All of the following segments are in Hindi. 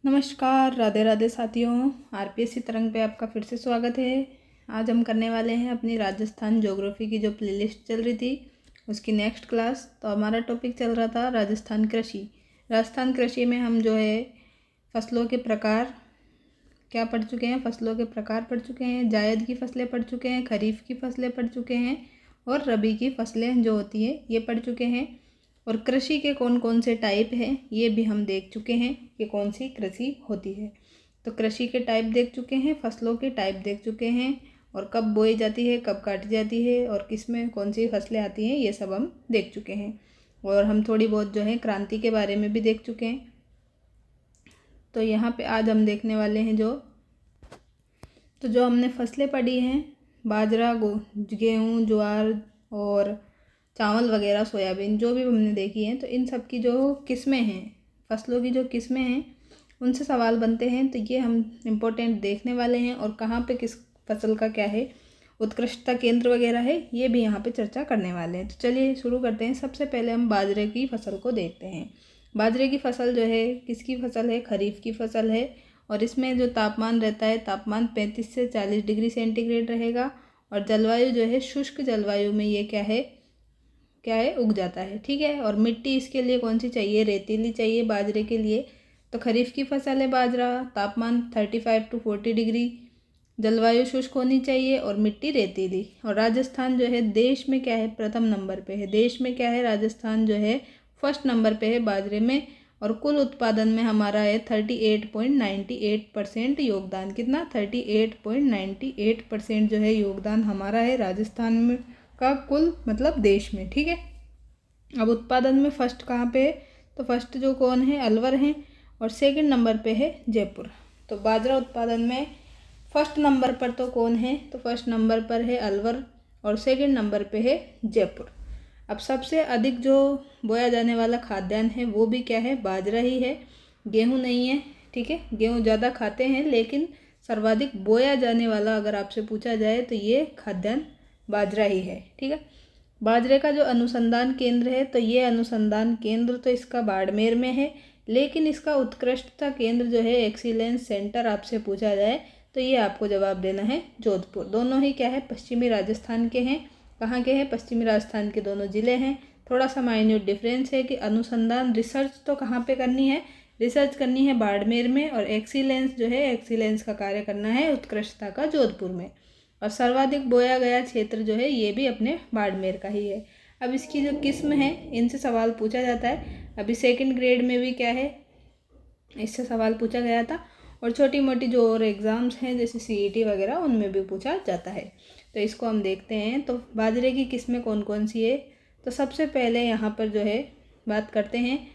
नमस्कार, राधे राधे साथियों। आरपीएससी तरंग पे आपका फिर से स्वागत है। आज हम करने वाले हैं अपनी राजस्थान ज्योग्राफी की जो प्लेलिस्ट चल रही थी उसकी नेक्स्ट क्लास। तो हमारा टॉपिक चल रहा था राजस्थान कृषि। राजस्थान कृषि में हम जो है फसलों के प्रकार क्या पढ़ चुके हैं, फसलों के प्रकार पढ़ चुके हैं, जायद की फसलें पढ़ चुके हैं, खरीफ की फसलें पढ़ चुके हैं और रबी की फसलें जो होती हैं ये पढ़ चुके हैं। और कृषि के कौन कौन से टाइप हैं ये भी हम देख चुके हैं कि कौन सी कृषि होती है। तो कृषि के टाइप देख चुके हैं, फसलों के टाइप देख चुके हैं और कब बोई जाती है, कब काटी जाती है और किस में कौन सी फसलें आती हैं, ये सब हम देख चुके हैं। और हम थोड़ी बहुत जो है क्रांति के बारे में भी देख चुके हैं। तो यहाँ पे आज हम देखने वाले हैं जो हमने फसलें पढ़ी हैं, बाजरा, गेहूँ, ज्वार और चावल वगैरह, सोयाबीन, जो भी हमने देखी हैं, तो इन सब की जो किस्में हैं, फसलों की जो किस्में हैं उनसे सवाल बनते हैं। तो ये हम इम्पोर्टेंट देखने वाले हैं और कहाँ पे किस फसल का क्या है, उत्कृष्टता केंद्र वगैरह है, ये भी यहाँ पे चर्चा करने वाले हैं। तो चलिए शुरू करते हैं। सबसे पहले हम बाजरे की फसल को देखते हैं। बाजरे की फसल जो है किसकी फसल है, खरीफ की फसल है। और इसमें जो तापमान रहता है, तापमान 35 से 40 डिग्री सेंटीग्रेड रहेगा। और जलवायु जो है शुष्क जलवायु में ये क्या है उग जाता है। ठीक है। और मिट्टी इसके लिए कौन सी चाहिए, रेतीली चाहिए बाजरे के लिए। तो खरीफ की फसल है बाजरा, तापमान 35 to 40 डिग्री, जलवायु शुष्क होनी चाहिए और मिट्टी रेतीली। और राजस्थान जो है देश में क्या है, प्रथम नंबर पे है। देश में क्या है, राजस्थान जो है फर्स्ट नंबर पे है बाजरे में। और कुल उत्पादन में हमारा है 38.98% योगदान। कितना, 38.98% जो है योगदान हमारा है राजस्थान में का, कुल मतलब देश में। ठीक है। अब उत्पादन में फर्स्ट कहाँ पे है, तो फर्स्ट जो कौन है, अलवर है। और सेकंड नंबर पे है जयपुर। तो बाजरा उत्पादन में फर्स्ट नंबर पर तो कौन है, तो फर्स्ट नंबर पर है अलवर और सेकंड नंबर पे है जयपुर। अब सबसे अधिक जो बोया जाने वाला खाद्यान्न है वो भी क्या है, बाजरा ही है, गेहूँ नहीं है। ठीक है। गेहूँ ज़्यादा खाते हैं लेकिन सर्वाधिक बोया जाने वाला अगर आपसे पूछा जाए तो ये खाद्यान्न बाजरा ही है। ठीक है। बाजरे का जो अनुसंधान केंद्र है, तो ये अनुसंधान केंद्र तो इसका बाड़मेर में है, लेकिन इसका उत्कृष्टता केंद्र जो है, एक्सीलेंस सेंटर आपसे पूछा जाए तो ये आपको जवाब देना है जोधपुर। दोनों ही क्या है, पश्चिमी राजस्थान के हैं। कहाँ के हैं, पश्चिमी राजस्थान के दोनों ज़िले हैं। थोड़ा सा माइन्यूट डिफरेंस है कि अनुसंधान रिसर्च तो कहाँ पे करनी है, रिसर्च करनी है बाड़मेर में, और एक्सीलेंस जो है, एक्सीलेंस का कार्य करना है उत्कृष्टता का जोधपुर में। और सर्वाधिक बोया गया क्षेत्र जो है ये भी अपने बाड़मेर का ही है। अब इसकी जो किस्म है इनसे सवाल पूछा जाता है। अभी सेकंड ग्रेड में भी क्या है, इससे सवाल पूछा गया था। और छोटी मोटी जो और एग्ज़ाम्स हैं जैसे सीईटी वगैरह उनमें भी पूछा जाता है। तो इसको हम देखते हैं। तो बाजरे की किस्में कौन कौन सी है, तो सबसे पहले यहाँ पर जो है बात करते हैं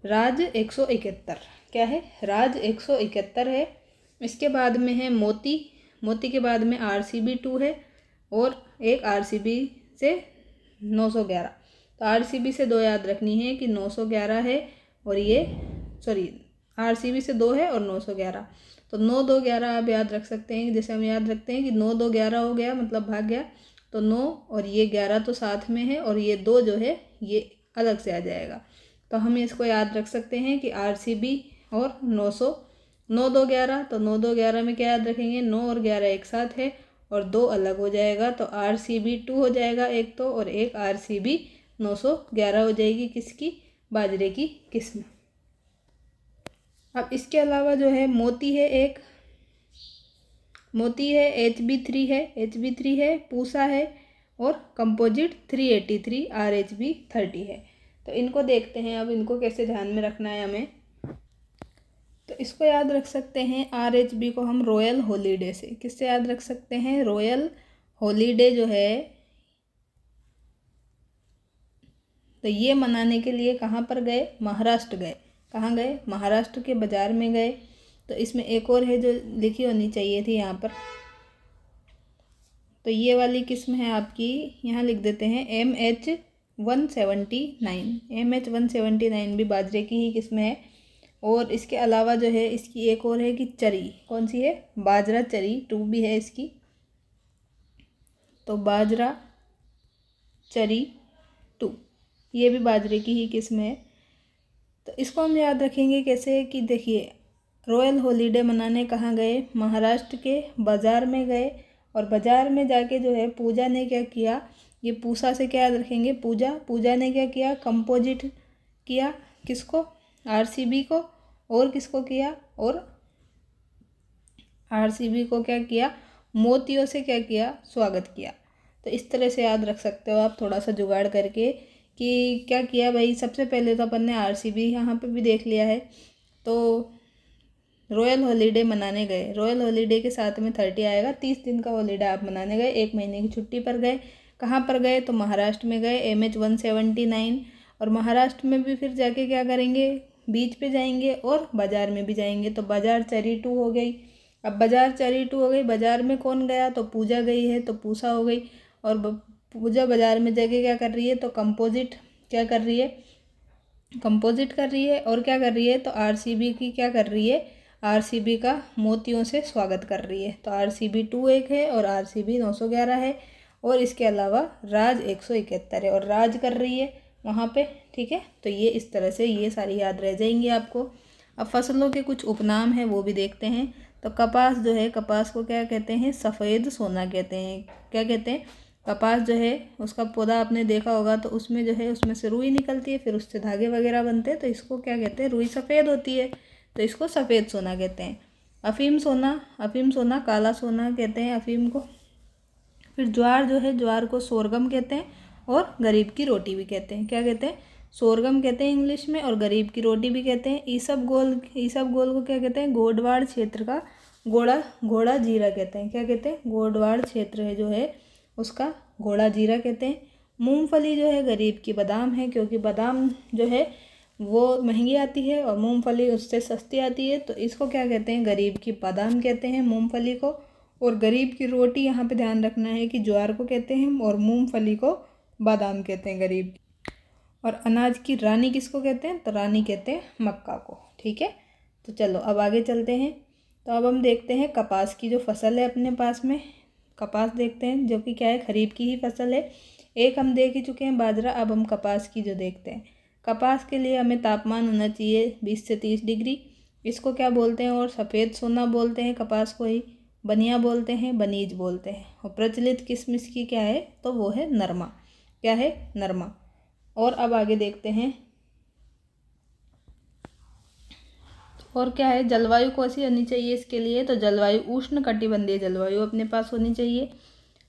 राज 171। क्या है, राज 171 है। इसके बाद में है मोती, मोती के बाद में RCB 2 है और एक RCB से 911। तो RCB से दो याद रखनी है कि 911 है और ये RCB से 2 है और 911। तो 9 2 11 आप याद रख सकते हैं। जैसे हम याद रखते हैं कि 9 2 11 हो गया, मतलब भाग गया। तो 9 और ये 11 तो साथ में है और ये 2 जो है ये अलग से आ जाएगा। तो हम इसको याद रख सकते हैं कि RCB और 900, 9 2 11। तो 9 2 11 में क्या याद रखेंगे, 9 और 11 एक साथ है और 2 अलग हो जाएगा। तो RCB 2 हो जाएगा एक तो, और एक RCB 911 हो जाएगी किसकी, बाजरे की किस्म। अब इसके अलावा जो है मोती है, एक मोती है, HB3 है, HB3 है, पूसा है और कंपोजिट 383 RHB 30 है। तो इनको देखते हैं। अब इनको कैसे ध्यान में रखना है हमें, तो इसको याद रख सकते हैं RHB को हम रॉयल हॉलीडे से, किससे याद रख सकते हैं, रॉयल हॉलीडे जो है, तो ये मनाने के लिए कहाँ पर गए, महाराष्ट्र गए। कहाँ गए, महाराष्ट्र के बाज़ार में गए। तो इसमें एक और है जो लिखी होनी चाहिए थी यहाँ पर, तो ये वाली किस्म है आपकी, यहाँ लिख देते हैं MH179। MH179 भी बाजरे की ही किस्म है। और इसके अलावा जो है इसकी एक और है कि चरी, कौन सी है, बाजरा चरी 2 भी है इसकी। तो बाजरा चरी 2 ये भी बाजरे की ही किस्म है। तो इसको हम याद रखेंगे कैसे कि देखिए, रॉयल हॉलीडे मनाने कहाँ गए, महाराष्ट्र के बाज़ार में गए, और बाज़ार में जाके जो है पूजा ने क्या किया, ये पूसा से क्या याद रखेंगे, पूजा ने क्या किया, कंपोजिट किया, किसको, आरसीबी को, और किसको किया, और आरसीबी को क्या किया, मोतियों से क्या किया, स्वागत किया। तो इस तरह से याद रख सकते हो आप थोड़ा सा जुगाड़ करके कि क्या किया भाई। सबसे पहले तो अपन ने आरसीबी यहाँ पे भी देख लिया है। तो रॉयल हॉलीडे मनाने गए, रॉयल हॉलीडे के साथ में 30 आएगा, 30 दिन का हॉलीडे आप मनाने गए, 1 महीने की छुट्टी पर गए। कहाँ पर गए, तो महाराष्ट्र में गए, MH 179। और महाराष्ट्र में भी फिर जाके क्या करेंगे, बीच पे जाएंगे और बाज़ार में भी जाएंगे। तो बाज़ार चरी 2 हो गई। अब बाज़ार चरी 2 हो गई, बाज़ार में कौन गया, तो पूजा गई है, तो पूसा हो गई। और पूजा बाज़ार में जाके क्या कर रही है, तो कंपोजिट क्या कर रही है, कंपोजिट कर रही है। और क्या कर रही है, तो आरसीबी की क्या कर रही है, आरसीबी का मोतियों से स्वागत कर रही है। तो आरसीबी 2 एक है और आरसीबी 911 है। और इसके अलावा राज 171 है और राज कर रही है वहाँ पे, ठीक है। तो ये इस तरह से ये सारी याद रह जाएंगी आपको। अब फसलों के कुछ उपनाम हैं वो भी देखते हैं। तो कपास जो है, कपास को क्या कहते हैं, सफ़ेद सोना कहते हैं। क्या कहते हैं, कपास जो है उसका पौधा आपने देखा होगा, तो उसमें जो है उसमें से रुई निकलती है, फिर उससे धागे वगैरह बनते हैं, तो इसको क्या कहते हैं, रुई सफ़ेद होती है, तो इसको सफ़ेद सोना कहते हैं। अफ़ीम सोना, अफ़ीम सोना काला सोना कहते हैं अफ़ीम को। फिर ज्वार जो है, ज्वार को सोरगम कहते हैं और गरीब की रोटी भी कहते हैं। क्या कहते हैं, सोरगम कहते हैं इंग्लिश में, और गरीब की रोटी भी कहते हैं। ईसबगोल, ईसबगोल को क्या कहते हैं, गोडवाड़ क्षेत्र का घोड़ा जीरा कहते हैं। क्या कहते हैं, गोडवाड़ क्षेत्र है जो है उसका घोड़ा जीरा कहते हैं। मूंगफली जो है गरीब की बादाम है, क्योंकि बादाम जो है वो महंगी आती है और मूंगफली उससे सस्ती आती है, तो इसको क्या कहते हैं, गरीब की बादाम कहते हैं मूंगफली को। और गरीब की रोटी यहाँ पे ध्यान रखना है कि ज्वार को कहते हैं और मूंगफली को बादाम कहते हैं गरीब। और अनाज की रानी किसको कहते हैं, तो रानी कहते हैं मक्का को, ठीक है। तो चलो अब आगे चलते हैं। तो अब हम देखते हैं कपास की जो फसल है अपने पास में, कपास देखते हैं जो कि क्या है, खरीफ की ही फसल है। एक हम देख ही चुके हैं बाजरा, अब हम कपास की जो देखते हैं। कपास के लिए हमें तापमान होना चाहिए 20 से 30 डिग्री। इसको क्या बोलते हैं, और सफ़ेद सोना बोलते हैं कपास को ही, बनिया बोलते हैं, बनीज बोलते हैं। और प्रचलित किस्म की क्या है, तो वो है नरमा। क्या है, नरमा। और अब आगे देखते हैं, और क्या है, जलवायु कैसी होनी चाहिए इसके लिए, तो जलवायु उष्ण कटिबंधीय जलवायु अपने पास होनी चाहिए।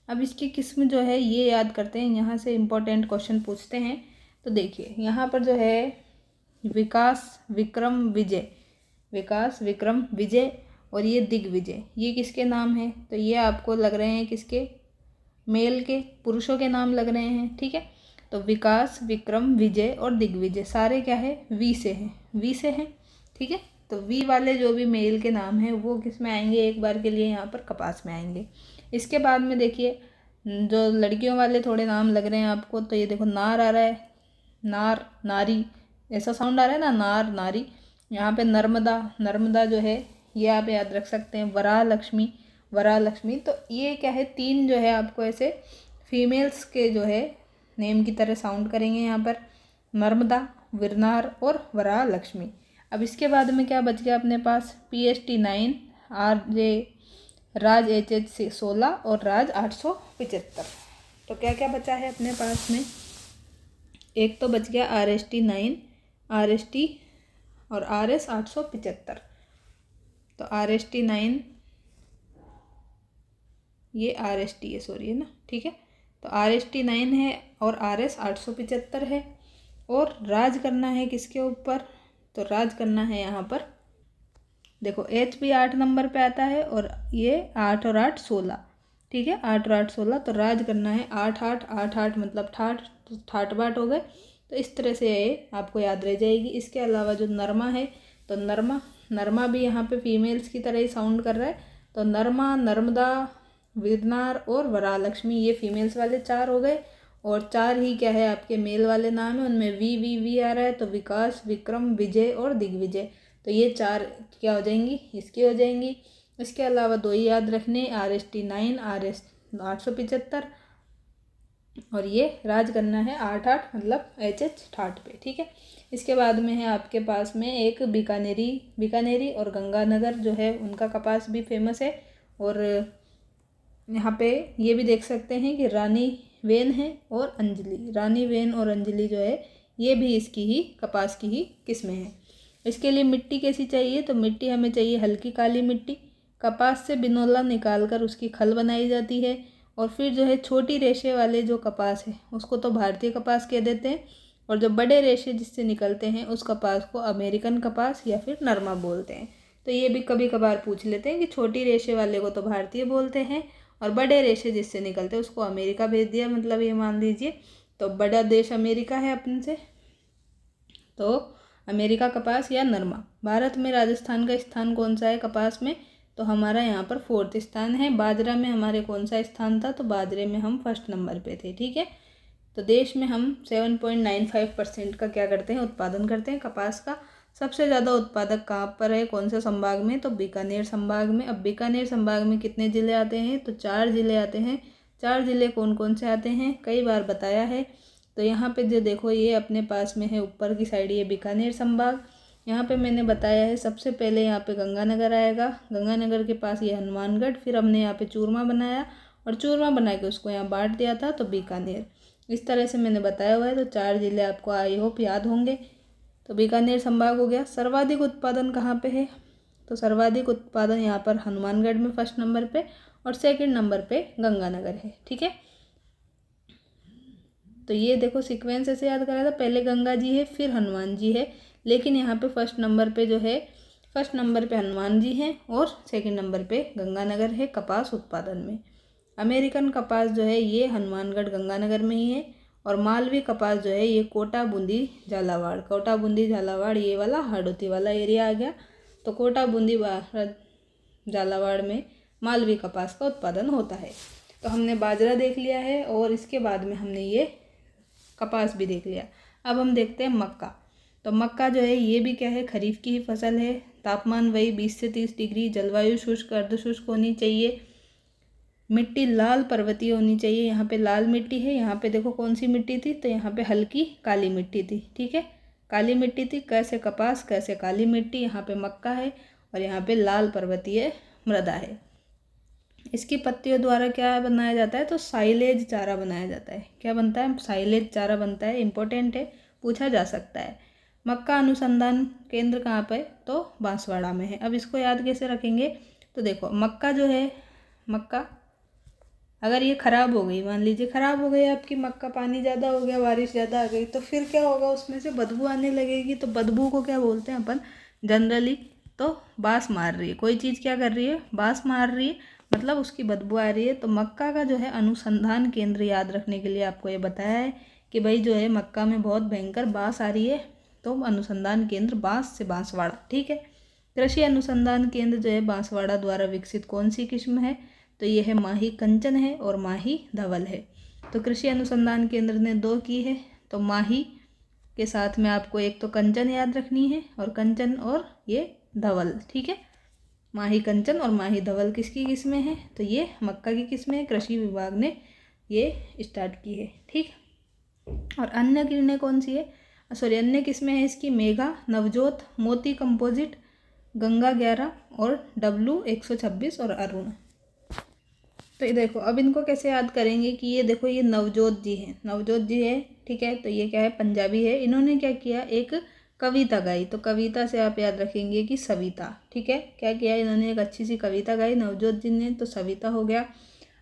अब इसकी किस्म जो है ये याद करते हैं, यहाँ से इम्पोर्टेंट क्वेश्चन पूछते हैं। तो देखिए यहाँ पर जो है विकास विक्रम विजय, विकास विक्रम विजय और ये दिग्विजय, ये किसके नाम हैं, तो ये आपको लग रहे हैं किसके, मेल के, पुरुषों के नाम लग रहे हैं, ठीक है। तो विकास विक्रम विजय और दिग्विजय सारे क्या है, वी से हैं, वी से हैं, ठीक है। तो वी वाले जो भी मेल के नाम हैं वो किस में आएंगे, एक बार के लिए यहाँ पर कपास में आएंगे। इसके बाद में देखिए जो लड़कियों वाले थोड़े नाम लग रहे हैं आपको, तो ये देखो नार आ रहा है, नार नारी ऐसा साउंड आ रहा है ना, नार नारी। यहाँ पे नर्मदा, नर्मदा जो है ये आप याद रख सकते हैं। वराह लक्ष्मी, वराह लक्ष्मी। तो ये क्या है, 3 जो है आपको ऐसे फीमेल्स के जो है नेम की तरह साउंड करेंगे यहाँ पर, नर्मदा, विरनार और वराह लक्ष्मी। अब इसके बाद में क्या बच गया अपने पास, PST 9, RJ राज HH 16 और राज 875। तो क्या क्या बचा है अपने पास में, एक तो बच गया RST 9, RST और RS 875। तो RST 9 ये RST है, सॉरी है ना, ठीक है। तो RST 9 है और RS 875 है। और राज करना है किसके ऊपर, तो राज करना है यहाँ पर देखो H भी 8 नंबर पे आता है और ये 8 और 8 16, ठीक है, 8 और 8 16। तो राज करना है 8 8 8 8 मतलब ठाठ, तो ठाठ बाट हो गए। तो इस तरह से ये आपको याद रह जाएगी। इसके अलावा जो नरमा है, तो नरमा, नरमा भी यहाँ पे फीमेल्स की तरह ही साउंड कर रहा है। तो नरमा, नर्मदा, विरनार और वरालक्ष्मी ये फीमेल्स वाले 4 हो गए। और 4 ही क्या है आपके मेल वाले नाम है, उनमें वी आ रहा है। तो विकास, विक्रम, विजय और दिग्विजय। तो ये 4 क्या हो जाएंगी, इसकी हो जाएंगी। इसके अलावा 2 ही याद रखने, RST 9, RS 875 और ये राज करना है 8 8 मतलब HH ठाठ पे, ठीक है। इसके बाद में है आपके पास में एक बीकानेरी और गंगानगर जो है उनका कपास भी फेमस है। और यहाँ पे ये भी देख सकते हैं कि रानी वेन है और अंजलि जो है ये भी इसकी ही कपास की ही किस्में हैं। इसके लिए मिट्टी कैसी चाहिए, तो मिट्टी हमें चाहिए हल्की काली मिट्टी। कपास से बिनौला निकाल कर उसकी खल बनाई जाती है। और फिर जो है छोटी रेशे वाले जो कपास है उसको तो भारतीय कपास कह देते हैं, और जो बड़े रेशे जिससे निकलते हैं उस कपास को अमेरिकन कपास या फिर नरमा बोलते हैं। तो ये भी कभी कभार पूछ लेते हैं कि छोटी रेशे वाले को तो भारतीय बोलते हैं और बड़े रेशे जिससे निकलते हैं उसको अमेरिका भेज दिया, मतलब ये मान लीजिए तो बड़ा देश अमेरिका है अपन से, तो अमेरिका कपास या नरमा। भारत में राजस्थान का स्थान कौन सा है कपास में, तो हमारा यहाँ पर 4th स्थान है। बाजरा में हमारे कौन सा स्थान था, तो बाजरे में हम 1st नंबर पे थे। ठीक है, तो देश में हम 7.95% का क्या करते हैं, उत्पादन करते हैं कपास का। सबसे ज़्यादा उत्पादक कहाँ पर है, कौन से संभाग में, तो बीकानेर संभाग में। अब बीकानेर संभाग में कितने ज़िले आते हैं, तो 4 ज़िले आते हैं। 4 ज़िले कौन कौन से आते हैं, कई बार बताया है। तो यहाँ पे जो देखो ये अपने पास में है ऊपर की साइड, ये बीकानेर संभाग। यहाँ पे मैंने बताया है सबसे पहले यहाँ पे गंगानगर आएगा, गंगानगर के पास ये हनुमानगढ़, फिर हमने यहाँ पे चूरमा बनाया और चूरमा बना के उसको यहाँ बांट दिया था, तो बीकानेर। इस तरह से मैंने बताया हुआ है। तो 4 ज़िले आपको आई होप याद होंगे। तो बीकानेर संभाग हो गया। सर्वाधिक उत्पादन कहाँ पे है, तो सर्वाधिक उत्पादन यहाँ पर हनुमानगढ़ में 1st नंबर पे और 2nd नंबर पे गंगानगर है। ठीक है, तो ये देखो सीक्वेंस ऐसे याद करा था, पहले गंगा जी है फिर हनुमान जी है, लेकिन यहाँ पे 1st नंबर पे जो है 1st नंबर पे हनुमान जी हैं और 2nd नंबर पे गंगानगर है कपास उत्पादन में। अमेरिकन कपास जो है ये हनुमानगढ़ गंगानगर में ही है, और मालवी कपास जो है ये कोटा बूंदी झालावाड़ ये वाला हाड़ौती वाला एरिया आ गया। तो कोटा बूंदी झालावाड़ में मालवी कपास का उत्पादन होता है। तो हमने बाजरा देख लिया है और इसके बाद में हमने ये कपास भी देख लिया। अब हम देखते हैं मक्का। तो मक्का जो है ये भी क्या है, खरीफ की ही फसल है। तापमान वही 20 से 30 डिग्री, जलवायु शुष्क अर्धशुष्क होनी चाहिए, मिट्टी लाल पर्वतीय होनी चाहिए। यहाँ पे लाल मिट्टी है, यहाँ पे देखो कौन सी मिट्टी थी, तो यहाँ पे हल्की काली मिट्टी थी। ठीक है, काली मिट्टी थी, कैसे कपास कैसे काली मिट्टी, यहाँ पे मक्का है और यहाँ पे लाल पर्वतीय मृदा है। इसकी पत्तियों द्वारा क्या बनाया जाता है, तो साइलेज चारा बनाया जाता है। क्या बनता है, साइलेज चारा बनता है। इंपॉर्टेंट है, पूछा जा सकता है। मक्का अनुसंधान केंद्र कहाँ पे, तो बांसवाड़ा में है। अब इसको याद कैसे रखेंगे, तो देखो मक्का जो है, मक्का अगर ये ख़राब हो गई, मान लीजिए ख़राब हो गई आपकी मक्का, पानी ज़्यादा हो गया, बारिश ज़्यादा आ गई, तो फिर क्या होगा, उसमें से बदबू आने लगेगी। तो बदबू को क्या बोलते हैं अपन जनरली, तो बाँस मार रही है कोई चीज़, क्या कर रही है, बाँस मार रही है, मतलब उसकी बदबू आ रही है। तो मक्का का जो है अनुसंधान केंद्र याद रखने के लिए आपको ये बताया है कि भाई जो है मक्का में बहुत भयंकर बाँस आ रही है, तो अनुसंधान केंद्र बाँस से बांसवाड़ा। ठीक है, कृषि अनुसंधान केंद्र जो है बांसवाड़ा द्वारा विकसित कौन सी किस्म है, तो ये है माही कंचन है और माही धवल है। तो कृषि अनुसंधान केंद्र ने 2 की है, तो माही के साथ में आपको एक तो कंचन याद रखनी है, और कंचन और ये धवल। ठीक है, माही कंचन और माही धवल किसकी किस्में हैं, तो ये मक्का की किस्में हैं, कृषि विभाग ने ये स्टार्ट की है। ठीक, और अन्य किरणें कौन सी है, अन्य किस्में हैं इसकी मेघा, नवजोत, मोती कंपोजिट, गंगा 11 और W126 और अरुण। तो ये देखो अब इनको कैसे याद करेंगे कि ये देखो ये नवजोत जी है। ठीक है, तो ये क्या है, पंजाबी है। इन्होंने क्या किया, एक कविता गाई। तो कविता से आप याद रखेंगे कि सविता। ठीक है, क्या किया इन्होंने, एक अच्छी सी कविता गाई नवजोत जी ने, तो सविता हो गया।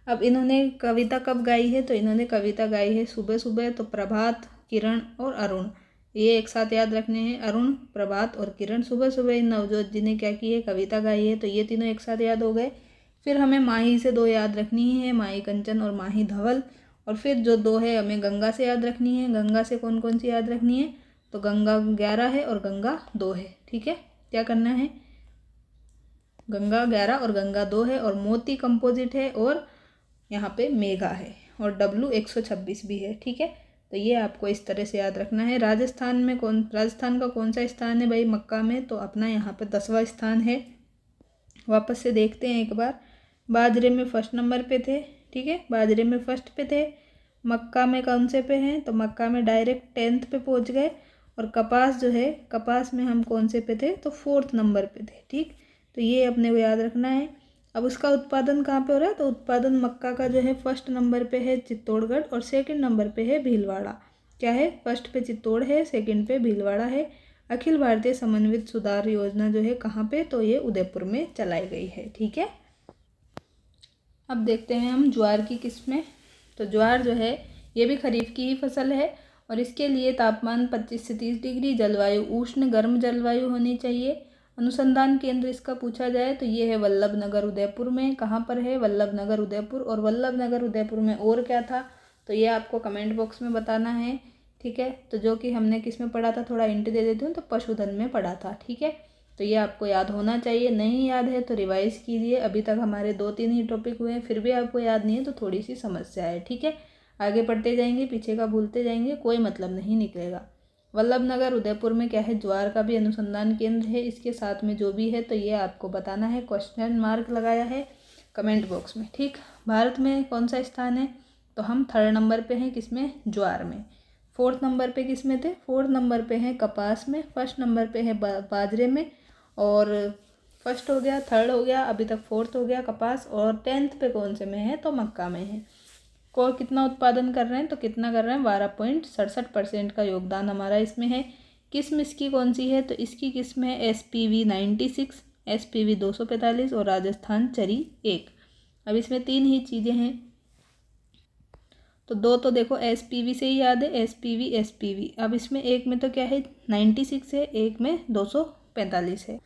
अब इन्होंने कविता कब गाई है, तो इन्होंने कविता गाई है सुबह सुबह। तो प्रभात, किरण और अरुण, ये एक साथ याद रखने हैं। अरुण, प्रभात और किरण, सुबह सुबह इन नवजोत जी ने क्या की है, कविता गाई है। तो ये तीनों एक साथ याद हो गए। फिर हमें माही से 2 याद रखनी ही है, माही कंचन और माही धवल। और फिर जो 2 है हमें गंगा से याद रखनी है। गंगा से कौन कौन सी याद रखनी है, तो गंगा 11 है और गंगा 2 है। ठीक है, क्या करना है, गंगा 11 और गंगा 2 है, और मोती कंपोजिट है, और यहाँ पे मेघा है, और W126 भी है। ठीक है, तो ये आपको इस तरह से याद रखना है। राजस्थान का कौन सा स्थान है भाई मक्का में, तो अपना यहाँ पे 10वां स्थान है। वापस से देखते हैं एक बार। बाजरे में 1st नंबर पे थे। ठीक है, बाजरे में 1st पे थे। मक्का में कौन से पे हैं, तो मक्का में डायरेक्ट 10th पे पहुँच गए। और कपास जो है, कपास में हम कौन से पे थे, तो 4th नंबर पे थे। ठीक, तो ये अपने को याद रखना है। अब उसका उत्पादन कहाँ पे हो रहा है, तो उत्पादन मक्का का जो है 1st नंबर पे है चित्तौड़गढ़ और 2nd नंबर पे है भीलवाड़ा। क्या है, 1st पे चित्तौड़ है, 2nd पे भीलवाड़ा है। अखिल भारतीय समन्वित सुधार योजना जो है कहाँ पे, तो ये उदयपुर में चलाई गई है। ठीक है, अब देखते हैं हम ज्वार की किस्में। तो ज्वार जो है ये भी खरीफ की ही फसल है और इसके लिए तापमान 25 से 30 डिग्री, जलवायु उष्ण गर्म जलवायु होनी चाहिए। अनुसंधान केंद्र इसका पूछा जाए तो ये है वल्लभ नगर उदयपुर में। कहाँ पर है, वल्लभ नगर उदयपुर। और वल्लभ नगर उदयपुर में और क्या था, तो ये आपको कमेंट बॉक्स में बताना है। ठीक है, तो जो कि हमने किस में पढ़ा था, थोड़ा हिंट दे देती हूँ, तो पशुधन में पढ़ा था। ठीक है, तो ये आपको याद होना चाहिए। नहीं याद है तो रिवाइज कीजिए। अभी तक हमारे 2-3 ही टॉपिक हुए हैं, फिर भी आपको याद नहीं है तो थोड़ी सी समस्या है। ठीक है, आगे पढ़ते जाएंगे, पीछे का भूलते जाएंगे, कोई मतलब नहीं निकलेगा। वल्लभ नगर उदयपुर में क्या है, ज्वार का भी अनुसंधान केंद्र है। इसके साथ में जो भी है तो ये आपको बताना है, क्वेश्चन मार्क लगाया है कमेंट बॉक्स में। ठीक, भारत में कौन सा स्थान है, तो हम 3rd नंबर पे हैं, किसमें, ज्वार में। 4th नंबर पे किस में थे, 4th नंबर पे है कपास में। 1st नंबर पे है बाजरे में। और 1st हो गया, 3rd हो गया, अभी तक 4th हो गया कपास। और 10th पे कौन से में है, तो मक्का में है। को कितना उत्पादन कर रहे हैं, तो कितना कर रहे हैं, 12.67% का योगदान हमारा इसमें है। किस्म इसकी कौन सी है, तो इसकी किस्म है SPV 96, SPV 245 और राजस्थान चरी 1। अब इसमें 3 ही चीज़ें हैं, तो 2 तो देखो SPV से ही याद है, SPV। अब इसमें एक में तो क्या है 96 है, एक में 245 है।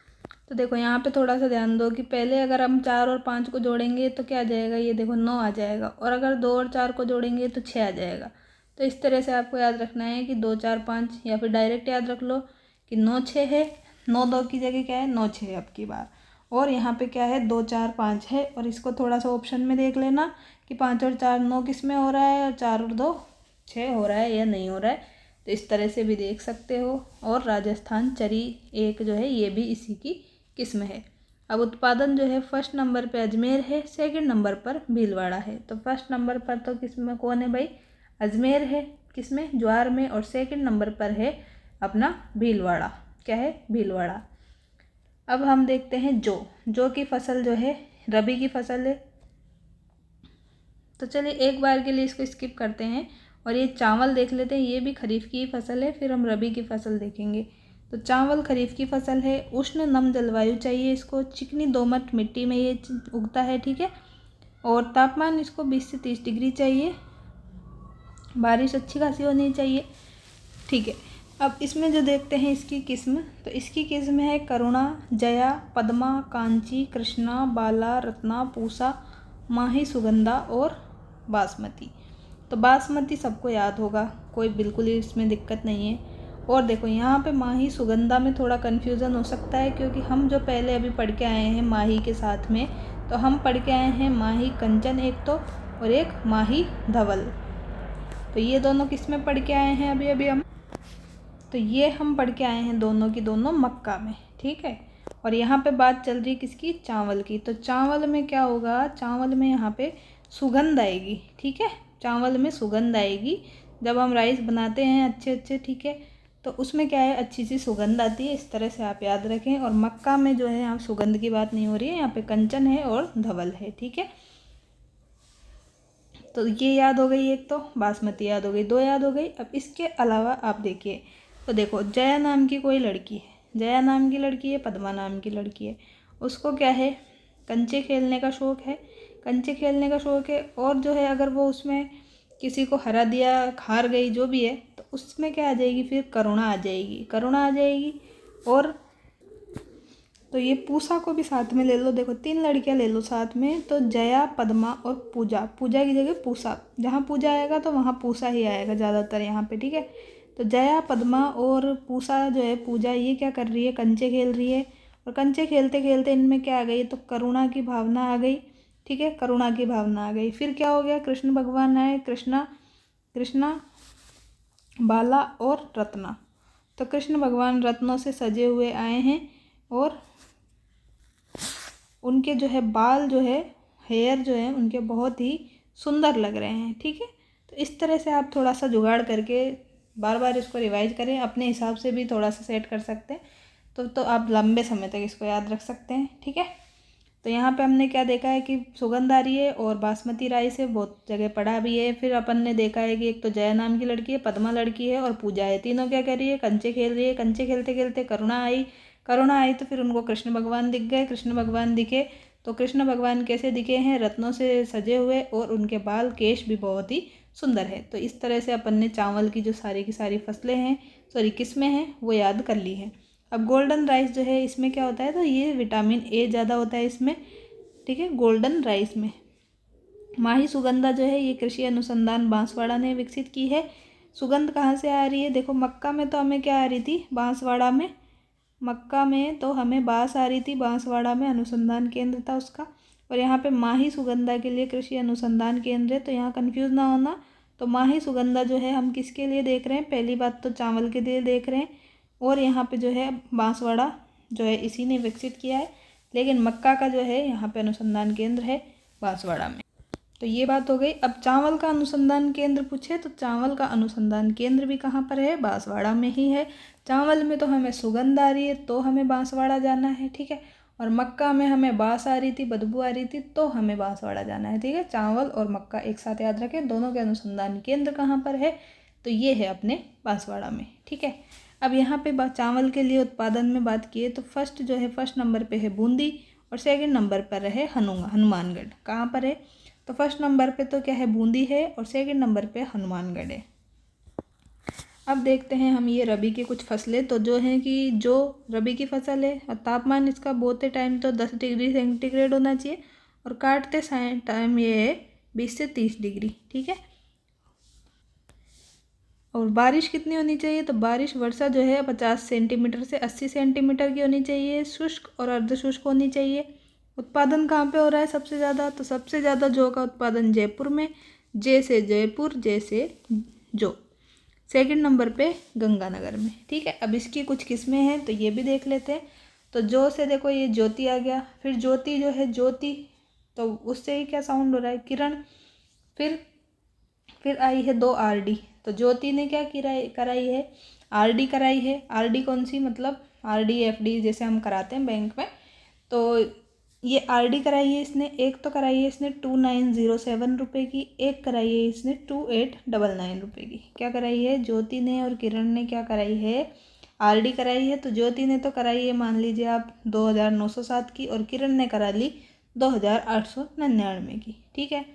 तो देखो यहाँ पे थोड़ा सा ध्यान दो कि पहले अगर हम 4 और 5 को जोड़ेंगे तो क्या आ जाएगा, ये देखो 9 आ जाएगा। और अगर 2 और 4 को जोड़ेंगे तो 6 आ जाएगा। तो इस तरह से आपको याद रखना है कि 2 4 5, या फिर डायरेक्ट याद रख लो कि 9 6 है, 9 2 की जगह क्या है 9 6 है अब की बार। और यहाँ पे क्या है 2 4 5 है। और इसको थोड़ा सा ऑप्शन में देख लेना कि 5 और 4 9 किस में हो रहा है, और 4 और 2 6 हो रहा है या नहीं हो रहा है। तो इस तरह से भी देख सकते हो। और राजस्थान चरी 1 जो है ये भी इसी की किस्म है। अब उत्पादन जो है 1st नंबर पे अजमेर है, 2nd नंबर पर भीलवाड़ा है। तो 1st नंबर पर तो किसमें कौन है भाई, अजमेर है, किसमें, ज्वार में। और 2nd नंबर पर है अपना भीलवाड़ा। क्या है, भीलवाड़ा। अब हम देखते हैं जो की फसल जो है रबी की फसल है। तो चलिए एक बार के लिए इसको स्किप करते हैं और ये चावल देख लेते हैं। ये भी खरीफ की फसल है, फिर हम रबी की फसल देखेंगे। तो चावल खरीफ की फसल है, उष्ण नम जलवायु चाहिए इसको, चिकनी दोमट मिट्टी में ये उगता है। ठीक है, और तापमान इसको 20 से 30 डिग्री चाहिए, बारिश अच्छी खासी होनी चाहिए। ठीक है, अब इसमें जो देखते हैं इसकी किस्म, तो इसकी किस्म है करुणा, जया, पद्मा, कांची, कृष्णा, बाला, रत्ना, पूसा, माही, सुगंधा और बासमती। तो बासमती सबको याद होगा, कोई बिल्कुल ही इसमें दिक्कत नहीं है। और देखो यहाँ पे माही सुगंधा में थोड़ा कन्फ्यूज़न हो सकता है, क्योंकि हम जो पहले अभी पढ़ के आए हैं माही के साथ में, तो हम पढ़ के आए हैं माही कंचन एक तो, और एक माही धवल। तो ये दोनों किस में पढ़ के आए हैं अभी हम, तो ये हम पढ़ के आए हैं दोनों की दोनों मक्का में। ठीक है, और यहाँ पे बात चल रही किसकी, चावल की। तो चावल में क्या होगा, चावल में यहाँ पे सुगंध आएगी। ठीक है, चावल में सुगंध आएगी जब हम राइस बनाते हैं अच्छे। ठीक है, तो उसमें क्या है, अच्छी सी सुगंध आती है। इस तरह से आप याद रखें। और मक्का में जो है यहाँ सुगंध की बात नहीं हो रही है, यहाँ पे कंचन है और धवल है। ठीक है, तो ये याद हो गई, एक तो बासमती याद हो गई, 2 याद हो गई। अब इसके अलावा आप देखिए, तो देखो जया नाम की कोई लड़की है, जया नाम की लड़की है, पद्मा नाम की लड़की है। उसको क्या है, कंचे खेलने का शौक़ है, कंचे खेलने का शौक़ है। और जो है अगर वो उसमें किसी को हरा दिया, हार गई, जो भी है, तो उसमें क्या आ जाएगी, फिर करुणा आ जाएगी, करुणा आ जाएगी। और तो ये पूसा को भी साथ में ले लो, देखो 3 लड़कियां ले लो साथ में। तो जया, पद्मा और पूजा, पूजा की जगह पूसा, जहाँ पूजा आएगा तो वहाँ पूसा ही आएगा ज़्यादातर यहाँ पे। ठीक है, तो जया, पद्मा और पूसा जो है, पूजा ये क्या कर रही है, कंचे खेल रही है। और कंचे खेलते खेलते इनमें क्या आ गई, तो करुणा की भावना आ गई। ठीक है, करुणा की भावना आ गई। फिर क्या हो गया, कृष्ण भगवान आए, कृष्णा, बाला और रत्ना। तो कृष्ण भगवान रत्नों से सजे हुए आए हैं और उनके जो है बाल जो है, हेयर जो है उनके बहुत ही सुंदर लग रहे हैं। ठीक है, तो इस तरह से आप थोड़ा सा जुगाड़ करके बार बार इसको रिवाइज करें, अपने हिसाब से भी थोड़ा सा सेट कर सकते हैं, तो आप लंबे समय तक इसको याद रख सकते हैं। ठीक है, तो यहाँ पे हमने क्या देखा है कि सुगंध आ रही है और बासमती राइस है, बहुत जगह पढ़ा भी है। फिर अपन ने देखा है कि एक तो जया नाम की लड़की है, पद्मा लड़की है और पूजा है, तीनों क्या कर रही है, कंचे खेल रही है। कंचे खेलते खेलते करुणा आई तो फिर उनको कृष्ण भगवान दिख गए। कृष्ण भगवान दिखे तो कृष्ण भगवान कैसे दिखे हैं, रत्नों से सजे हुए, और उनके बाल केश भी बहुत ही सुंदर है। तो इस तरह से अपन ने चावल की जो सारी की सारी फसलें हैं, किस्में हैं, वो याद कर ली है। अब गोल्डन राइस जो है इसमें क्या होता है, तो ये विटामिन ए ज़्यादा होता है इसमें। ठीक है, गोल्डन राइस में। माही सुगंधा जो है ये कृषि अनुसंधान बांसवाड़ा ने विकसित की है। सुगंध कहाँ से आ रही है, देखो मक्का में तो हमें क्या आ रही थी, बांसवाड़ा में, मक्का में तो हमें बांस आ रही थी, बांसवाड़ा में अनुसंधान केंद्र था उसका। और यहाँ पे माही सुगंधा के लिए कृषि अनुसंधान केंद्र है, तो यहाँ कंफ्यूज ना होना। तो माही सुगंधा जो है हम किसके लिए देख रहे हैं, पहली बात तो चावल के लिए देख रहे हैं, और यहाँ पे जो है बांसवाड़ा जो है इसी ने विकसित किया है, लेकिन मक्का का जो है यहाँ पे अनुसंधान केंद्र है बांसवाड़ा में। तो ये बात हो गई। अब चावल का अनुसंधान केंद्र पूछे तो चावल का अनुसंधान केंद्र भी कहाँ पर है, बांसवाड़ा में ही है। चावल में तो हमें सुगंध आ रही है तो हमें बांसवाड़ा जाना है। ठीक है, और मक्का में हमें बांस आ रही थी, बदबू आ रही थी, तो हमें बांसवाड़ा जाना है। ठीक है, चावल और मक्का एक साथ याद रखें, दोनों के अनुसंधान केंद्र कहाँ पर है, तो ये है अपने बांसवाड़ा में। ठीक है, अब यहाँ पे चावल के लिए उत्पादन में बात किए तो फर्स्ट जो है, फर्स्ट नंबर पे है बूंदी और सेकंड नंबर पर है हनुमानगढ़। कहाँ पर है, तो फर्स्ट नंबर पे तो क्या है, बूंदी है, और सेकंड नंबर पे हनुमानगढ़ है। अब देखते हैं हम ये रबी की कुछ फसलें, तो जो हैं कि जो रबी की फसल है और तापमान इसका बोते टाइम तो 10 डिग्री सेंटीग्रेड होना चाहिए, और काटते टाइम ये है 20 से 30 डिग्री। ठीक है, और बारिश कितनी होनी चाहिए, तो बारिश वर्षा जो है 50 सेंटीमीटर से 80 सेंटीमीटर की होनी चाहिए, शुष्क और अर्धशुष्क होनी चाहिए। उत्पादन कहाँ पे हो रहा है सबसे ज़्यादा, तो सबसे ज़्यादा जौ का उत्पादन जयपुर में, जे से जयपुर, जे से जौ। सेकंड नंबर पे गंगानगर में। ठीक है, अब इसकी कुछ किस्में हैं तो ये भी देख लेते हैं। तो जौ से देखो ये ज्योति आ गया, फिर ज्योति जो है ज्योति, तो उससे ही क्या साउंड हो रहा है, किरण। फिर आई है 2 आरडी, तो ज्योति ने क्या कराई है, आरडी कराई है। आरडी कौन सी, मतलब आरडी एफडी जैसे हम कराते हैं बैंक में, तो ये आरडी कराई है इसने। एक तो कराई है इसने 2907 रुपये की, एक कराई है इसने 2899 रुपये की। क्या कराई है, ज्योति ने और किरण ने क्या कराई है, आरडी कराई है। तो ज्योति ने तो कराई है मान लीजिए आप 2907 की, और किरण ने करा ली 2899 की। ठीक है,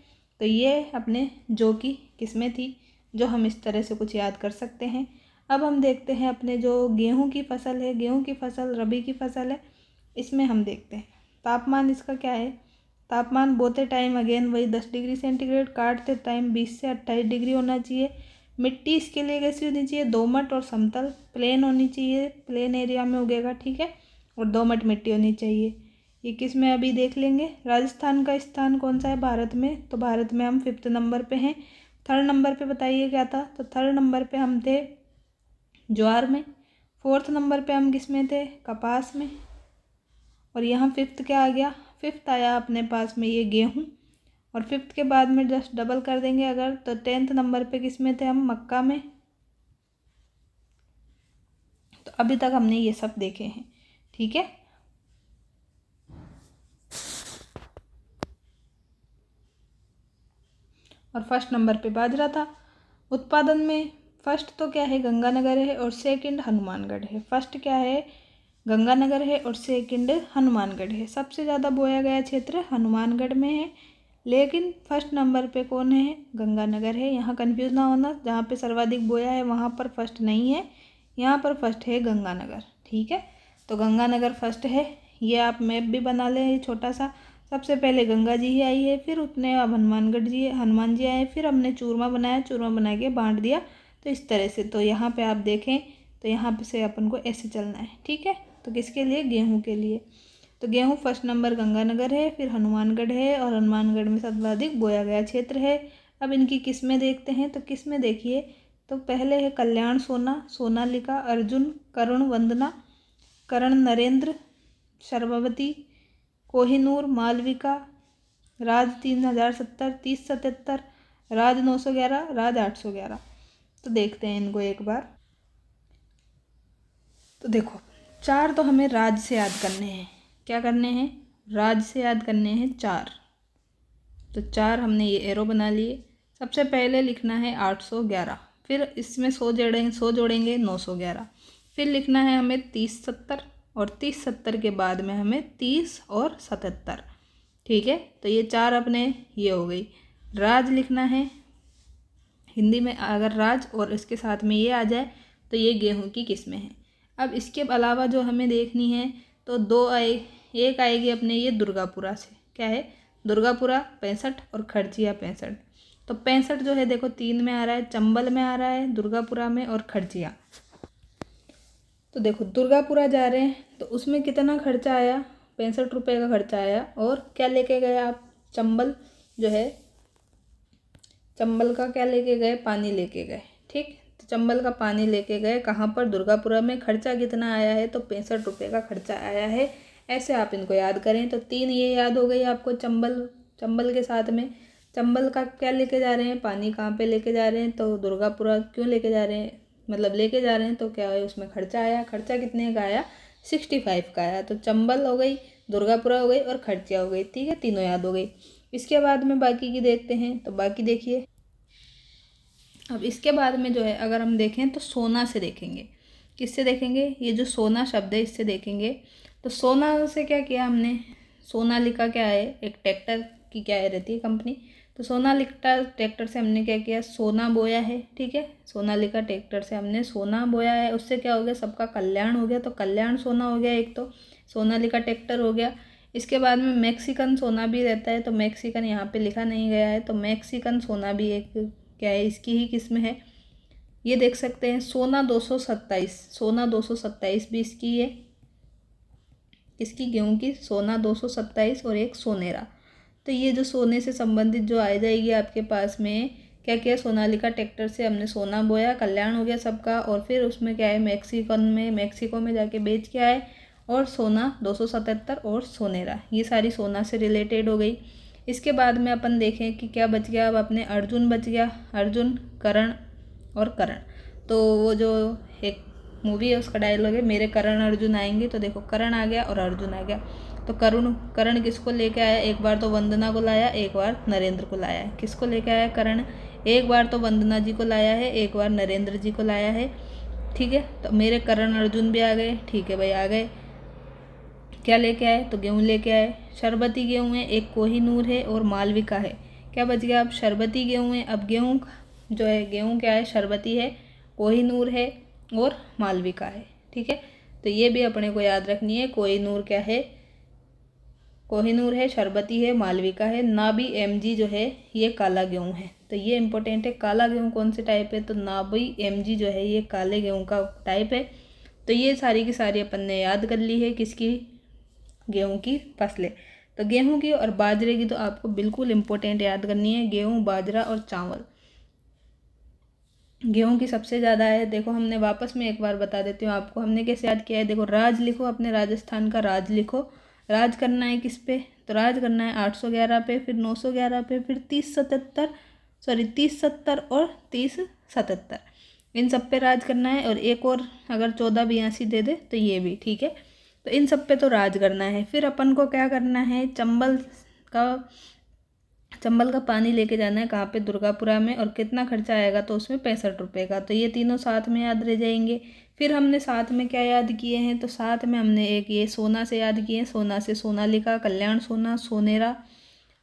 तो ये अपने जो की किस्में थी, जो हम इस तरह से कुछ याद कर सकते हैं। अब हम देखते हैं अपने जो गेहूं की फसल है, गेहूं की फसल रबी की फसल है, इसमें हम देखते हैं तापमान इसका क्या है। तापमान बोते टाइम अगेन वही 10 डिग्री सेंटीग्रेड, काटते टाइम 20 से 28 डिग्री होना चाहिए। मिट्टी इसके लिए कैसी होनी चाहिए, दोमट और समतल, प्लेन होनी चाहिए, प्लेन एरिया में उगेगा। ठीक है, और दोमट मिट्टी होनी चाहिए। ये किस में अभी देख लेंगे। राजस्थान का स्थान कौन सा है भारत में, तो भारत में हम 5th नंबर पे हैं। 3rd नंबर पे बताइए क्या था, तो 3rd नंबर पे हम थे ज्वार में। 4th नंबर पे हम किस में थे, कपास में। और यहाँ 5th क्या आ गया, 5th आया अपने पास में ये गेहूँ, और 5th के बाद में जस्ट डबल कर देंगे अगर, तो 10th नंबर पे किस में थे हम, मक्का में। तो अभी तक हमने ये सब देखे हैं। ठीक है, और फर्स्ट नंबर पे बाजरा था। उत्पादन में फर्स्ट तो क्या है, गंगानगर है, और सेकंड हनुमानगढ़ है। फर्स्ट क्या है, गंगानगर है, और सेकंड हनुमानगढ़ है। सबसे ज़्यादा बोया गया क्षेत्र हनुमानगढ़ में है, लेकिन फर्स्ट नंबर पे कौन है, गंगानगर है। यहाँ कंफ्यूज ना होना, जहाँ पे सर्वाधिक बोया है वहाँ पर फर्स्ट नहीं है, यहाँ पर फर्स्ट है गंगानगर। ठीक है, तो गंगानगर फर्स्ट है। ये आप मैप भी बना लें छोटा सा, सबसे पहले गंगा जी ही आई है, फिर उतने अब हनुमान जी आए, फिर हमने चूरमा बनाया, चूरमा बना के बांट दिया। तो इस तरह से, तो यहाँ पे आप देखें तो यहाँ पे से अपन को ऐसे चलना है। ठीक है, तो किसके लिए, गेहूँ के लिए। तो गेहूँ फर्स्ट नंबर गंगानगर है, फिर हनुमानगढ़ है, और हनुमानगढ़ में सर्वाधिक बोया गया क्षेत्र है। अब इनकी किस्में देखते हैं, तो किस्में देखिए, तो पहले है कल्याण सोना, सोनालिका, अर्जुन, करुण वंदना, करण नरेंद्र, सर्ववती, कोहिनूर, मालविका, राज 3070, 3077, राज 911, राज 811। तो देखते हैं इनको एक बार। तो देखो 4 तो हमें राज्य से याद करने हैं। क्या करने हैं? राज्य से याद करने हैं 4। तो 4 हमने ये एरो बना लिए। सबसे पहले लिखना है 811, फिर इसमें 100 जोड़ेंगे 911, फिर लिखना है हमें 3070, और 3070 के बाद में हमें 30 और 77। ठीक है, तो ये 4 अपने ये हो गई। राज लिखना है, हिंदी में अगर राज और इसके साथ में ये आ जाए तो ये गेहूं की किस्में हैं। अब इसके अलावा जो हमें देखनी है तो 2 आए, एक आएगी अपने ये दुर्गापुरा से। क्या है? दुर्गापुरा 65 और खर्चिया 65। तो 65 जो है देखो 3 में आ रहा है, चंबल में आ रहा है, दुर्गापुरा में और खर्चिया। तो देखो दुर्गापुरा जा रहे हैं तो उसमें कितना खर्चा आया? 65 रुपये का खर्चा आया। और क्या लेके गए आप? चंबल जो है, चंबल का क्या लेके गए? पानी लेके गए। ठीक, तो चंबल का पानी लेके गए। कहाँ पर? दुर्गापुरा में। खर्चा कितना आया है? तो 65 रुपये का खर्चा आया है। ऐसे आप इनको याद करें तो 3 ये याद हो गई आपको। चंबल के साथ में चंबल का क्या लेके जा रहे हैं? पानी। कहाँ पे लेके जा रहे हैं? तो दुर्गापुरा। क्यों लेके जा रहे हैं? मतलब लेके जा रहे हैं तो क्या है उसमें खर्चा आया। खर्चा कितने का आया? 65 का आया। तो चंबल हो गई, दुर्गापुरा हो गई और खर्चिया हो गई। ठीक है, तीनों याद हो गई। इसके बाद में बाकी की देखते हैं। तो बाकी देखिए, अब इसके बाद में जो है अगर हम देखें तो सोना से देखेंगे। किससे देखेंगे? ये जो सोना शब्द है इससे देखेंगे। तो सोना से क्या किया हमने? सोनालिका क्या है? एक ट्रैक्टर की क्या है रहती है कंपनी। तो सोनालिका ट्रैक्टर से हमने क्या किया? सोना बोया है। ठीक है, सोनालिका ट्रैक्टर से हमने सोना बोया है। उससे क्या हो गया? सबका कल्याण हो गया। तो कल्याण सोना हो गया एक, तो सोनालिका ट्रैक्टर हो गया। इसके बाद में मैक्सिकन सोना भी रहता है। तो मैक्सिकन यहाँ पे लिखा नहीं गया है, तो मैक्सिकन सोना भी एक क्या है? इसकी ही किस्म है। ये देख सकते हैं सोना 227, सोना 227 भी इसकी है। इसकी गेहूं की सोना 227 और एक सोनेरा। तो ये जो सोने से संबंधित जो आ जाएगी आपके पास में, क्या किया? सोनालिका ट्रैक्टर से हमने सोना बोया, कल्याण हो गया सबका। और फिर उसमें क्या है? मैक्सिको में जाके बेच के आए। और सोना 277 और सोनेरा, ये सारी सोना से रिलेटेड हो गई। इसके बाद में अपन देखें कि क्या बच गया। अब अपने अर्जुन बच गया। अर्जुन, करण और करण। तो वो जो एक मूवी है उसका डायलॉग है, मेरे करण अर्जुन आएंगे। तो देखो करण आ गया और अर्जुन आ गया। तो करण किसको लेके आया? एक बार तो वंदना को लाया, एक बार नरेंद्र को लाया है। किसको लेके आया? करण। एक बार तो वंदना जी को लाया है, एक बार नरेंद्र जी को लाया है। ठीक है, तो मेरे करण अर्जुन भी आ गए। ठीक है भाई, आ गए। क्या लेके आए? तो गेहूँ लेके आए। शरबती गेहूँ है, एक कोहिनूर है और मालविका है। क्या बच गया? अब शरबती गेहूँ है। अब गेहूँ जो है, गेहूँ क्या है? शरबती है, कोहिनूर है और मालविका है। ठीक है, तो ये भी अपने को याद रखनी है। कोहिनूर क्या है? कोहिनूर है, शरबती है, मालविका है। नाबी एमजी जो है ये काला गेहूँ है। तो ये इंपॉर्टेंट है। काला गेहूँ कौन से टाइप है? तो नाबी एमजी जो है ये काले गेहूँ का टाइप है। तो ये सारी की सारी अपन ने याद कर ली है। किसकी? गेहूं की फसलें। तो गेहूं की और बाजरे की तो आपको बिल्कुल इम्पोर्टेंट याद करनी है। गेहूं, बाजरा और चावल। गेहूं की सबसे ज़्यादा है। देखो हमने वापस में एक बार बता देती हूँ आपको, हमने कैसे याद किया है। देखो राज लिखो, अपने राजस्थान का राज लिखो। राज करना है किस पे? तो राज करना है 811 पे, फिर 911 पे, फिर 3070 और 3077, इन सब पे राज करना है। और एक और अगर 1482 दे दे तो ये भी ठीक है। तो इन सब पे तो राज करना है। फिर अपन को क्या करना है? चंबल का पानी लेके जाना है। कहाँ पे? दुर्गापुरा में। और कितना खर्चा आएगा? तो उसमें 65 रुपये का। तो ये तीनों साथ में याद रह जाएंगे। फिर हमने साथ में क्या याद किए हैं? तो साथ में हमने एक ये सोना से याद किए हैं। सोना से सोनालिका, कल्याण सोना, सोनेरा,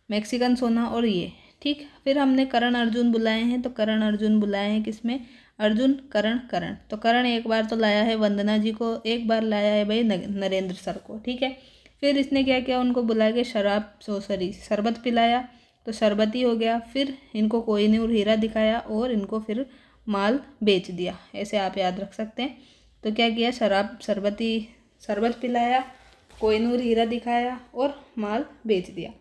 मैक्सिकन सोना और ये। ठीक, फिर हमने करण अर्जुन बुलाए हैं। तो करण अर्जुन बुलाए हैं किसमें? अर्जुन, करण, करण। तो करण एक बार तो लाया है वंदना जी को, एक बार लाया है भाई नरेंद्र सर को। ठीक है, फिर इसने क्या किया? उनको बुला के शरबत पिलाया। तो शरबती हो गया। फिर इनको कोहिनूर हीरा दिखाया और इनको फिर माल बेच दिया। ऐसे आप याद रख सकते हैं। तो क्या किया? शरबत पिलाया, कोहिनूर हीरा दिखाया और माल बेच दिया।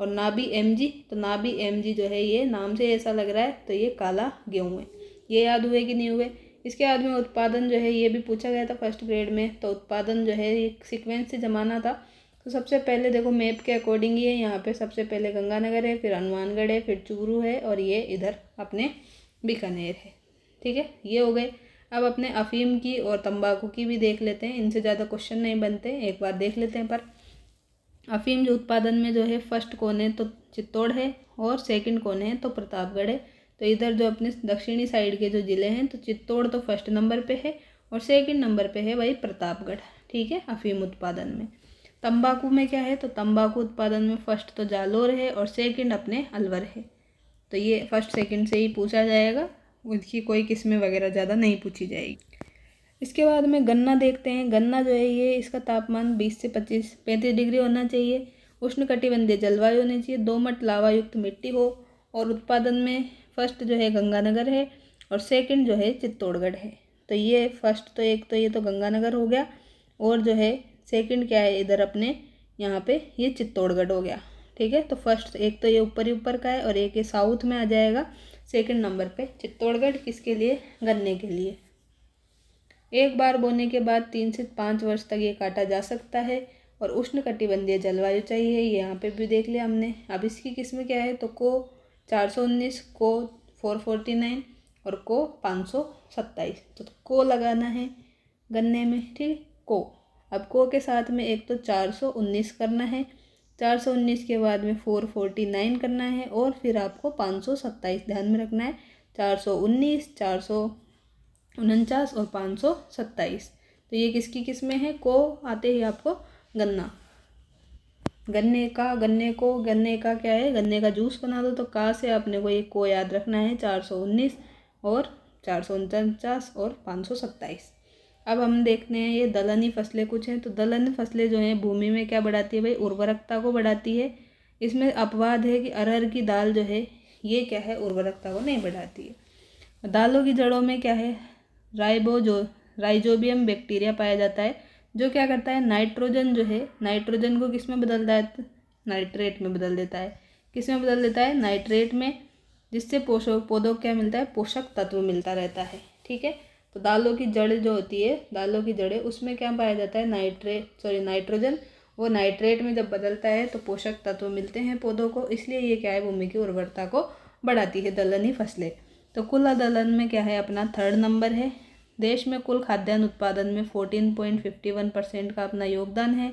और नाबी एमजी, तो नाबी एमजी जो है ये नाम से ऐसा लग रहा है, तो ये काला गेहूँ है। ये याद हुए कि नहीं हुए? इसके बाद में उत्पादन जो है ये भी पूछा गया था फर्स्ट ग्रेड में। तो उत्पादन जो है ये सीक्वेंस से जमाना था। तो सबसे पहले देखो मैप के अकॉर्डिंग ये यहाँ पे सबसे पहले गंगानगर है, फिर हनुमानगढ़ है, फिर चूरू है और ये इधर अपने बीकानेर है। ठीक है, ये हो गए। अब अपने अफीम की और तंबाकू की भी देख लेते हैं, इनसे ज़्यादा क्वेश्चन नहीं बनते, एक बार देख लेते हैं। पर अफीम जो उत्पादन में जो है फर्स्ट कौन है तो चित्तौड़ है, और सेकंड कौन है तो प्रतापगढ़ है। तो इधर जो अपने दक्षिणी साइड के जो ज़िले हैं तो चित्तौड़ तो फर्स्ट नंबर पे है और सेकंड नंबर पे है वही प्रतापगढ़, ठीक है, अफीम उत्पादन में। तंबाकू में क्या है तो तंबाकू उत्पादन में फर्स्ट तो जालोर है और सेकंड अपने अलवर है। तो ये फर्स्ट सेकंड से ही पूछा जाएगा, उसकी कोई किस्में वगैरह ज़्यादा नहीं पूछी जाएगी। इसके बाद में गन्ना देखते हैं। गन्ना जो है ये इसका तापमान 20 से 35 डिग्री होना चाहिए, उष्णकटिबंधीय जलवायु होनी चाहिए, दोमट लावा युक्त मिट्टी हो, और उत्पादन में फर्स्ट जो है गंगानगर है और सेकंड जो है चित्तौड़गढ़ है। तो ये फर्स्ट तो एक तो ये तो गंगानगर हो गया, और जो है सेकंड क्या है इधर अपने यहाँ पे ये चित्तौड़गढ़ हो गया, ठीक है। तो फर्स्ट एक तो ये ऊपर ही ऊपर का है और एक ये साउथ में आ जाएगा सेकंड नंबर पे चित्तौड़गढ़, किसके लिए, गन्ने के लिए। एक बार बोने के बाद 3 से 5 वर्ष तक ये काटा जा सकता है, और उष्णकटिबंधीय जलवायु चाहिए, ये यहाँ पे भी देख लिया हमने। अब इसकी किस्म क्या है तो को 419, को 449 और को 527। तो को लगाना है गन्ने में, ठीक, को। अब को के साथ में एक तो 419 करना है, 419 के बाद में 449 करना है, और फिर आपको 527 ध्यान में रखना है। 419, 449 और 527। तो ये किसकी किस्में हैं, को आते ही आपको गन्ना, गन्ने का क्या है, गन्ने का जूस बना दो। तो का से आपने को ये को याद रखना है, 419 और 449 और 527। अब हम देखते हैं ये दलहनी फसलें कुछ हैं। तो दलहनी फसलें जो हैं भूमि में क्या बढ़ाती है भाई, उर्वरकता को बढ़ाती है। इसमें अपवाद है कि अरहर की दाल जो है ये क्या है, उर्वरकता को नहीं बढ़ाती है। दालों की जड़ों में क्या है, राइजोबियम बैक्टीरिया पाया जाता है, जो क्या करता है, नाइट्रोजन जो है, नाइट्रोजन को किस में बदलता है, नाइट्रेट में बदल देता है। किस में बदल देता है, नाइट्रेट में, जिससे पौधों को क्या मिलता है, पोषक तत्व मिलता रहता है, ठीक है। तो दालों की जड़ जो होती है, दालों की जड़ें, उसमें क्या पाया जाता है, नाइट्रोजन। वो नाइट्रेट में जब बदलता है तो पोषक तत्व मिलते हैं पौधों को, इसलिए ये क्या है, भूमि की उर्वरता को बढ़ाती है दलहनी फसलें। तो कुल दलहन में क्या है, अपना थर्ड नंबर है। देश में कुल खाद्यान्न उत्पादन में 14.51% का अपना योगदान है।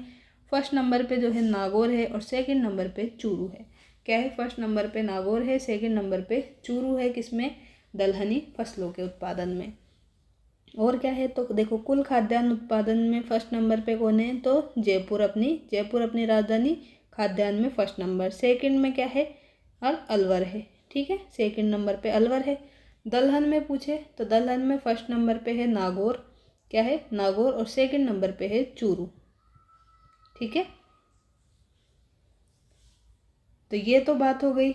फर्स्ट नंबर पे जो है नागौर है और सेकंड नंबर पे चूरू है। क्या है, फर्स्ट नंबर पे नागौर है, सेकंड नंबर पे चूरू है, किसमें, दलहनी फसलों के उत्पादन में। और क्या है तो देखो, कुल खाद्यान्न उत्पादन में फर्स्ट नंबर पे कौन है तो जयपुर अपनी राजधानी खाद्यान्न में फर्स्ट नंबर। सेकंड में क्या है, और अलवर है, ठीक है, सेकंड नंबर पे अलवर है। दलहन में पूछे तो दलहन में फर्स्ट नंबर पे है नागौर, क्या है, नागौर, और सेकंड नंबर पे है चूरू, ठीक है। तो ये तो बात हो गई।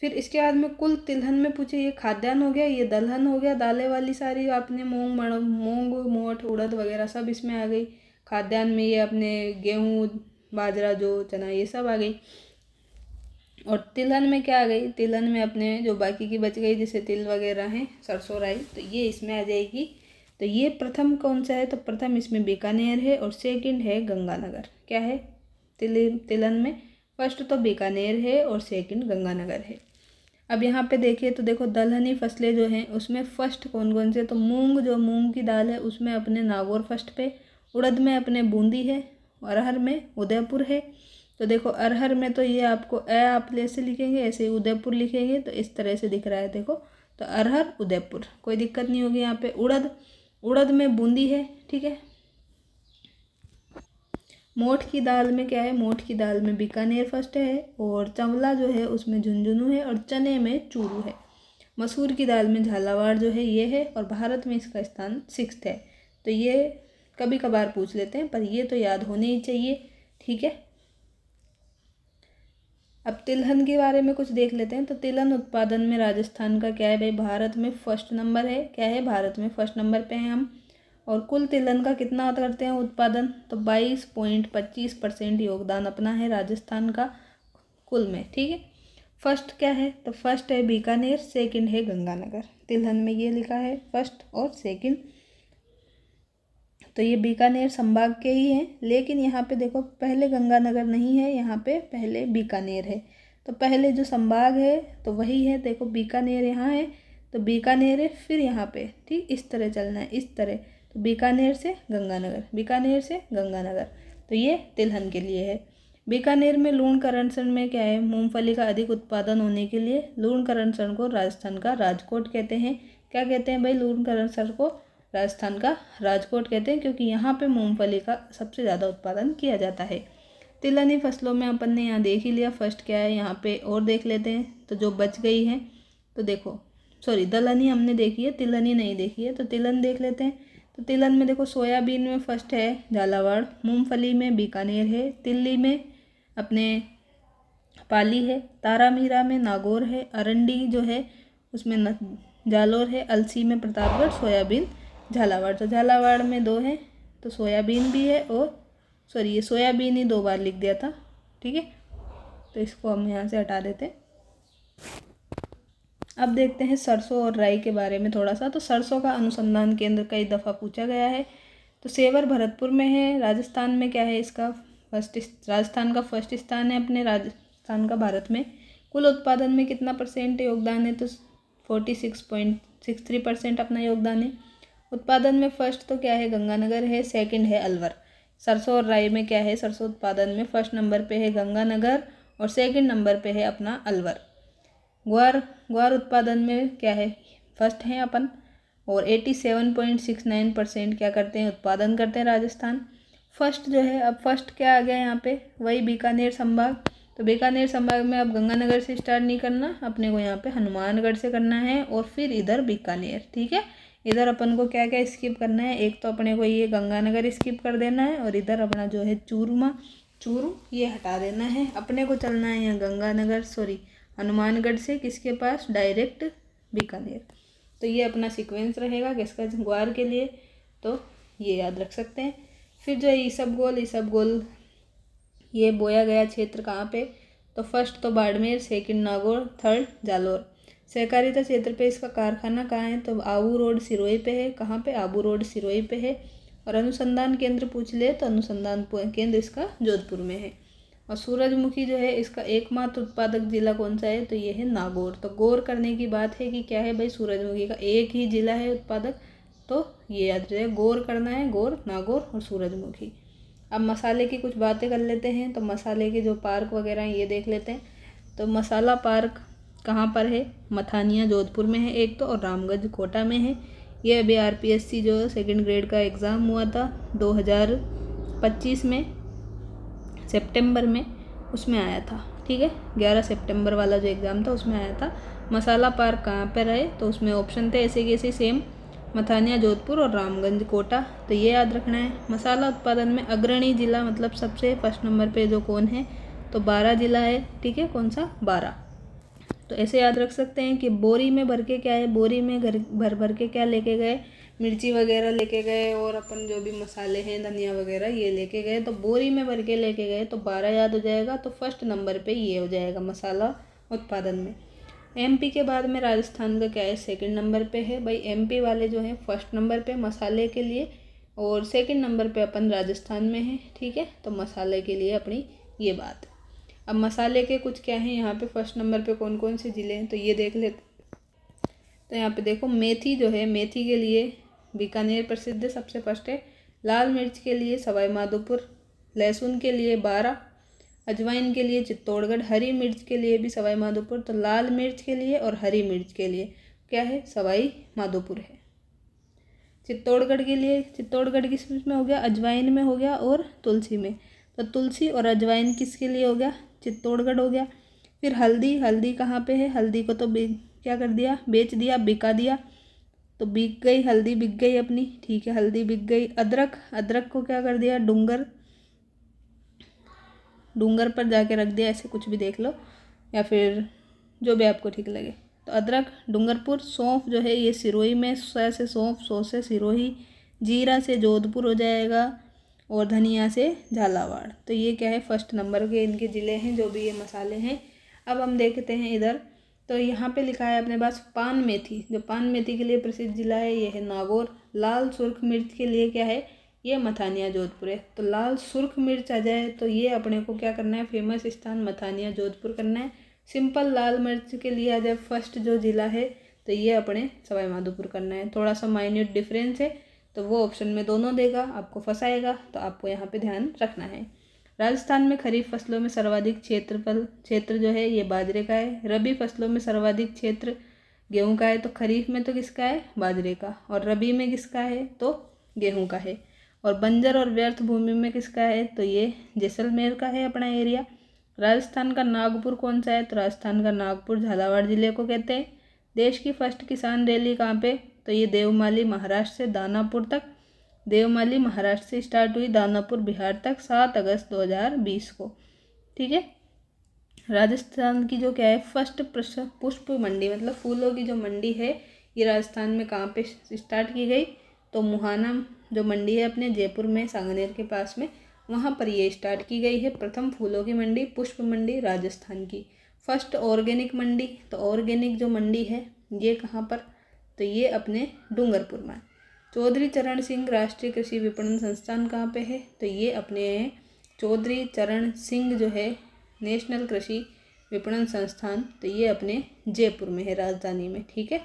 फिर इसके बाद में कुल तिलहन में पूछे, ये खाद्यान्न हो गया, ये दलहन हो गया, दालें वाली सारी आपने मूंग मोठ उड़द वगैरह सब इसमें आ गई। खाद्यान्न में ये अपने गेहूँ बाजरा जो चना ये सब आ गई। और तिलहन में क्या आ गई, तिलहन में अपने जो बाकी की बच गई, जैसे तिल वगैरह हैं, सरसों राई, तो ये इसमें आ जाएगी। तो ये प्रथम कौन सा है तो प्रथम इसमें बीकानेर है और सेकंड है गंगानगर। क्या है, तिलहन में फर्स्ट तो बीकानेर है और सेकंड गंगानगर है। अब यहाँ पे देखिए तो देखो, दलहनी फसलें जो हैं उसमें फर्स्ट कौन कौन से, तो मूंग की दाल है उसमें अपने नागौर फर्स्ट पे, उड़द में अपने बूंदी है, अरहर में उदयपुर है। तो देखो अरहर में तो ये आपको आप ऐसे लिखेंगे, ऐसे ही उदयपुर लिखेंगे, तो इस तरह से दिख रहा है देखो, तो अरहर उदयपुर, कोई दिक्कत नहीं होगी। यहाँ पे उड़द में बूंदी है, ठीक है। मोठ की दाल में क्या है, मोठ की दाल में बीकानेर फर्स्ट है, और चावला जो है उसमें झुंझुनू है, और चने में चूरू है। मसूर की दाल में झालावाड़ जो है ये है, और भारत में इसका स्थान 6th है। तो ये कभी कभार पूछ लेते हैं, पर ये तो याद होने ही चाहिए, ठीक है। अब तिलहन के बारे में कुछ देख लेते हैं। तो तिलहन उत्पादन में राजस्थान का क्या है भाई, भारत में फर्स्ट नंबर है। क्या है, भारत में फर्स्ट नंबर पे हैं हम। और कुल तिलहन का कितना करते हैं उत्पादन, तो 22.25% योगदान अपना है राजस्थान का कुल में, ठीक है। फर्स्ट क्या है, तो फर्स्ट है बीकानेर, सेकंड है गंगानगर। तिलहन में ये लिखा है फर्स्ट और सेकंड। तो ये बीकानेर संभाग के ही हैं, लेकिन यहाँ पे देखो पहले गंगानगर नहीं है, यहाँ पे पहले बीकानेर है। तो पहले जो संभाग है तो वही है, देखो बीकानेर यहाँ है, तो बीकानेर है, फिर यहाँ पे ठीक इस तरह चलना है, इस तरह। तो बीकानेर से गंगानगर, बीकानेर से गंगानगर, तो ये तिलहन के लिए है। बीकानेर में लूणकरण में क्या है, मूंगफली का अधिक उत्पादन होने के लिए लूणकरण को राजस्थान का राजकोट कहते हैं। क्या कहते हैं भाई, लूणकरण को राजस्थान का राजकोट कहते हैं, क्योंकि यहाँ पे मूंगफली का सबसे ज़्यादा उत्पादन किया जाता है। तिलहनी फसलों में अपन ने यहाँ देख ही लिया, फर्स्ट क्या है यहाँ पे, और देख लेते हैं। तो जो बच गई है, तो देखो सॉरी दलहनी हमने देखी है, तिलहनी नहीं देखी है, तो तिलहन देख लेते हैं। तो तिलहन में देखो सोयाबीन में फर्स्ट है झालावाड़, मूंगफली में बीकानेर है, तिल्ली में अपने पाली है, तारामीरा में नागौर है, अरंडी जो है उसमें जालोर है, अलसी में प्रतापगढ़, सोयाबीन झालावाड़। तो झालावाड़ में 2 है, तो सोयाबीन भी है, और सॉरी ये सोयाबीन ही 2 बार लिख दिया था, ठीक है। तो इसको हम यहाँ से हटा देते हैं। अब देखते हैं सरसों और राई के बारे में थोड़ा सा। तो सरसों का अनुसंधान केंद्र कई दफ़ा पूछा गया है। तो सेवर भरतपुर में है, राजस्थान में क्या है इसका राजस्थान का फर्स्ट स्थान है अपने राजस्थान का भारत में। कुल उत्पादन में कितना % योगदान है, तो 46.63% अपना योगदान है। उत्पादन में फर्स्ट तो क्या है गंगानगर है, सेकंड है अलवर। सरसों और राई में क्या है, सरसों उत्पादन में फर्स्ट नंबर पे है गंगानगर और सेकंड नंबर पे है अपना अलवर। ग्वार उत्पादन में क्या है, फर्स्ट हैं अपन, और 87.69% क्या करते हैं, उत्पादन करते हैं राजस्थान। फर्स्ट जो है, अब फर्स्ट क्या आ गया यहाँ पे, वही बीकानेर संभाग। तो बीकानेर संभाग में अब गंगानगर से स्टार्ट नहीं करना, अपने को यहाँ पे हनुमानगढ़ से करना है, और फिर इधर बीकानेर, ठीक है। इधर अपन को क्या क्या स्किप करना है, एक तो अपने को ये गंगानगर स्किप कर देना है, और इधर अपना जो है चूरू ये हटा देना है। अपने को चलना है यहाँ गंगानगर सॉरी हनुमानगढ़ से किसके पास, डायरेक्ट बीकानेर। तो ये अपना सीक्वेंस रहेगा किसका, ग्वार के लिए, तो ये याद रख सकते हैं। फिर जो ईसबगोल ये बोया गया क्षेत्र कहाँ पे, तो फर्स्ट तो बाड़मेर, सेकंड नागौर, थर्ड जालोर। सहकारिता क्षेत्र पे इसका कारखाना कहाँ है, तो आबू रोड सिरोही पे है। कहाँ पे, आबू रोड सिरोही पे है। और अनुसंधान केंद्र पूछ ले तो अनुसंधान केंद्र इसका जोधपुर में है। और सूरजमुखी जो है इसका एकमात्र उत्पादक जिला कौन सा है, तो ये है नागौर। तो गौर करने की बात है कि क्या है भाई, सूरजमुखी का एक ही जिला है उत्पादक, तो ये याद रहे, गौर करना है, गौर, नागौर और सूरजमुखी। अब मसाले की कुछ बातें कर लेते हैं। तो मसाले के जो पार्क वगैरह हैं ये देख लेते हैं। तो मसाला पार्क कहाँ पर है, मथानिया जोधपुर में है एक तो, और रामगंज कोटा में है। ये अभी RPSC जो सेकंड ग्रेड का एग्ज़ाम हुआ था 2025 में सितंबर में, उसमें आया था, ठीक है। 11 सितंबर वाला जो एग्ज़ाम था उसमें आया था। मसाला पार्क कहाँ पर है, तो उसमें ऑप्शन थे ऐसे कैसे सेम, मथानिया जोधपुर और रामगंज कोटा, तो ये याद रखना है। मसाला उत्पादन में अग्रणी जिला मतलब सबसे फर्स्ट नंबर पे जो कौन है, तो 12 जिला है, ठीक है। कौन सा, 12। तो ऐसे याद रख सकते हैं कि बोरी में भर के क्या है, बोरी में भर के क्या लेके गए, मिर्ची वगैरह लेके गए, और अपन जो भी मसाले हैं धनिया वगैरह ये लेके गए। तो बोरी में भर के लेके गए तो 12 याद हो जाएगा। तो फर्स्ट नंबर पे ये हो जाएगा मसाला उत्पादन में। MP के बाद में राजस्थान का क्या है, सेकंड नंबर पे है भाई। MP वाले जो है फर्स्ट नंबर पे मसाले के लिए, और सेकंड नंबर पे अपन राजस्थान में है, ठीक है। तो मसाले के लिए अपनी ये बात। अब मसाले के कुछ क्या है यहाँ पे, फर्स्ट नंबर पे कौन कौन से ज़िले हैं, तो ये देख लेते। तो यहाँ पे देखो मेथी जो है, मेथी के लिए बीकानेर प्रसिद्ध है, सबसे फर्स्ट है। लाल मिर्च के लिए सवाई माधोपुर, लहसुन के लिए 12, अजवाइन के लिए चित्तौड़गढ़, हरी मिर्च के लिए भी सवाई माधोपुर। तो लाल मिर्च के लिए और हरी मिर्च के लिए क्या है, सवाई माधोपुर है। चित्तौड़गढ़ के लिए, चित्तौड़गढ़ किस में हो गया, अजवाइन में हो गया और तुलसी में। तो तुलसी और अजवाइन किसके लिए हो गया, चित्तौड़गढ़ हो गया। फिर हल्दी कहाँ पे है, हल्दी को तो क्या कर दिया, बेच दिया, बिका दिया, तो बिक गई हल्दी, बिक गई अपनी, ठीक है, हल्दी बिक गई। अदरक को क्या कर दिया, डूंगर पर जाके रख दिया, ऐसे कुछ भी देख लो, या फिर जो भी आपको ठीक लगे। तो अदरक डूंगरपुर। सौंफ जो है ये सिरोही में, से सौंफ, सौ से सिरोही, जीरा से जोधपुर हो जाएगा, और धनिया से झालावाड़। तो ये क्या है, फर्स्ट नंबर के इनके ज़िले हैं जो भी ये मसाले हैं। अब हम देखते हैं इधर, तो यहाँ पे लिखा है अपने पास पान मेथी, जो पान मेथी के लिए प्रसिद्ध जिला है ये है नागौर। लाल सुर्ख मिर्च के लिए क्या है, ये मथानिया जोधपुर है। तो लाल सुर्ख मिर्च आ जाए तो ये अपने को क्या करना है, फेमस स्थान मथानिया जोधपुर करना है। सिंपल लाल मिर्च के लिए आ जाए फर्स्ट जो ज़िला है, तो ये अपने सवाई माधोपुर करना है। थोड़ा सा माइन्यूट डिफरेंस है, तो वो ऑप्शन में दोनों देगा, आपको फंसाएगा, तो आपको यहाँ पे ध्यान रखना है। राजस्थान में खरीफ फसलों में सर्वाधिक क्षेत्र जो है ये बाजरे का है। रबी फसलों में सर्वाधिक क्षेत्र गेहूं का है। तो खरीफ में तो किसका है? बाजरे का। और रबी में किसका है? तो गेहूं का है। और बंजर और व्यर्थ भूमि में किसका है? तो ये जैसलमेर का है अपना एरिया। राजस्थान का नागपुर कौन सा है? तो राजस्थान का नागपुर झालावाड़ जिले को कहते हैं। देश की फर्स्ट किसान रैली कहाँ पे? तो ये देवमाली महाराष्ट्र से दानापुर तक, देवमाली महाराष्ट्र से स्टार्ट हुई, दानापुर बिहार तक 7 अगस्त 2020 को। ठीक है। राजस्थान की जो क्या है फर्स्ट पुष्प मंडी, मतलब फूलों की जो मंडी है, ये राजस्थान में कहाँ पे स्टार्ट की गई? तो मुहाना जो मंडी है अपने जयपुर में, सांगनेर के पास में, वहाँ पर ये स्टार्ट की गई है प्रथम फूलों की मंडी, पुष्प मंडी राजस्थान की। फर्स्ट ऑर्गेनिक मंडी, तो ऑर्गेनिक जो मंडी है ये कहाँ पर? तो ये अपने डूंगरपुर में। चौधरी चरण सिंह राष्ट्रीय कृषि विपणन संस्थान कहाँ पे है? तो ये अपने चौधरी चरण सिंह जो है नेशनल कृषि विपणन संस्थान, तो ये अपने जयपुर में है, राजधानी में। ठीक है।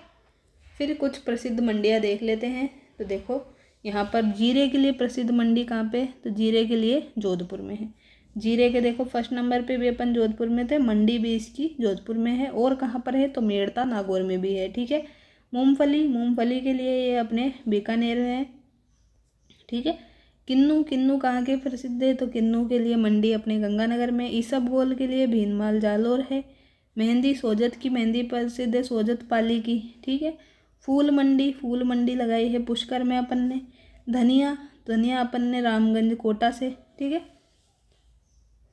फिर कुछ प्रसिद्ध मंडियाँ देख लेते हैं। तो देखो यहाँ पर जीरे के लिए प्रसिद्ध मंडी कहाँ पे? तो जीरे के लिए जोधपुर में है। जीरे के देखो फर्स्ट नंबर पे भी अपन जोधपुर में थे, मंडी भी इसकी जोधपुर में है। और कहाँ पर है? तो मेड़ता नागौर में भी है। ठीक है। मूंगफली के लिए ये अपने बीकानेर है। ठीक है। किन्नू कहाँ के प्रसिद्ध है? तो किन्नू के लिए मंडी अपने गंगानगर में। इसबगोल के लिए भीनमाल जालोर है। मेहंदी सोजत की मेहंदी प्रसिद्ध है, सोजत पाली की। ठीक है। फूल मंडी लगाई है पुष्कर में अपन ने। धनिया अपन ने रामगंज कोटा से। ठीक है।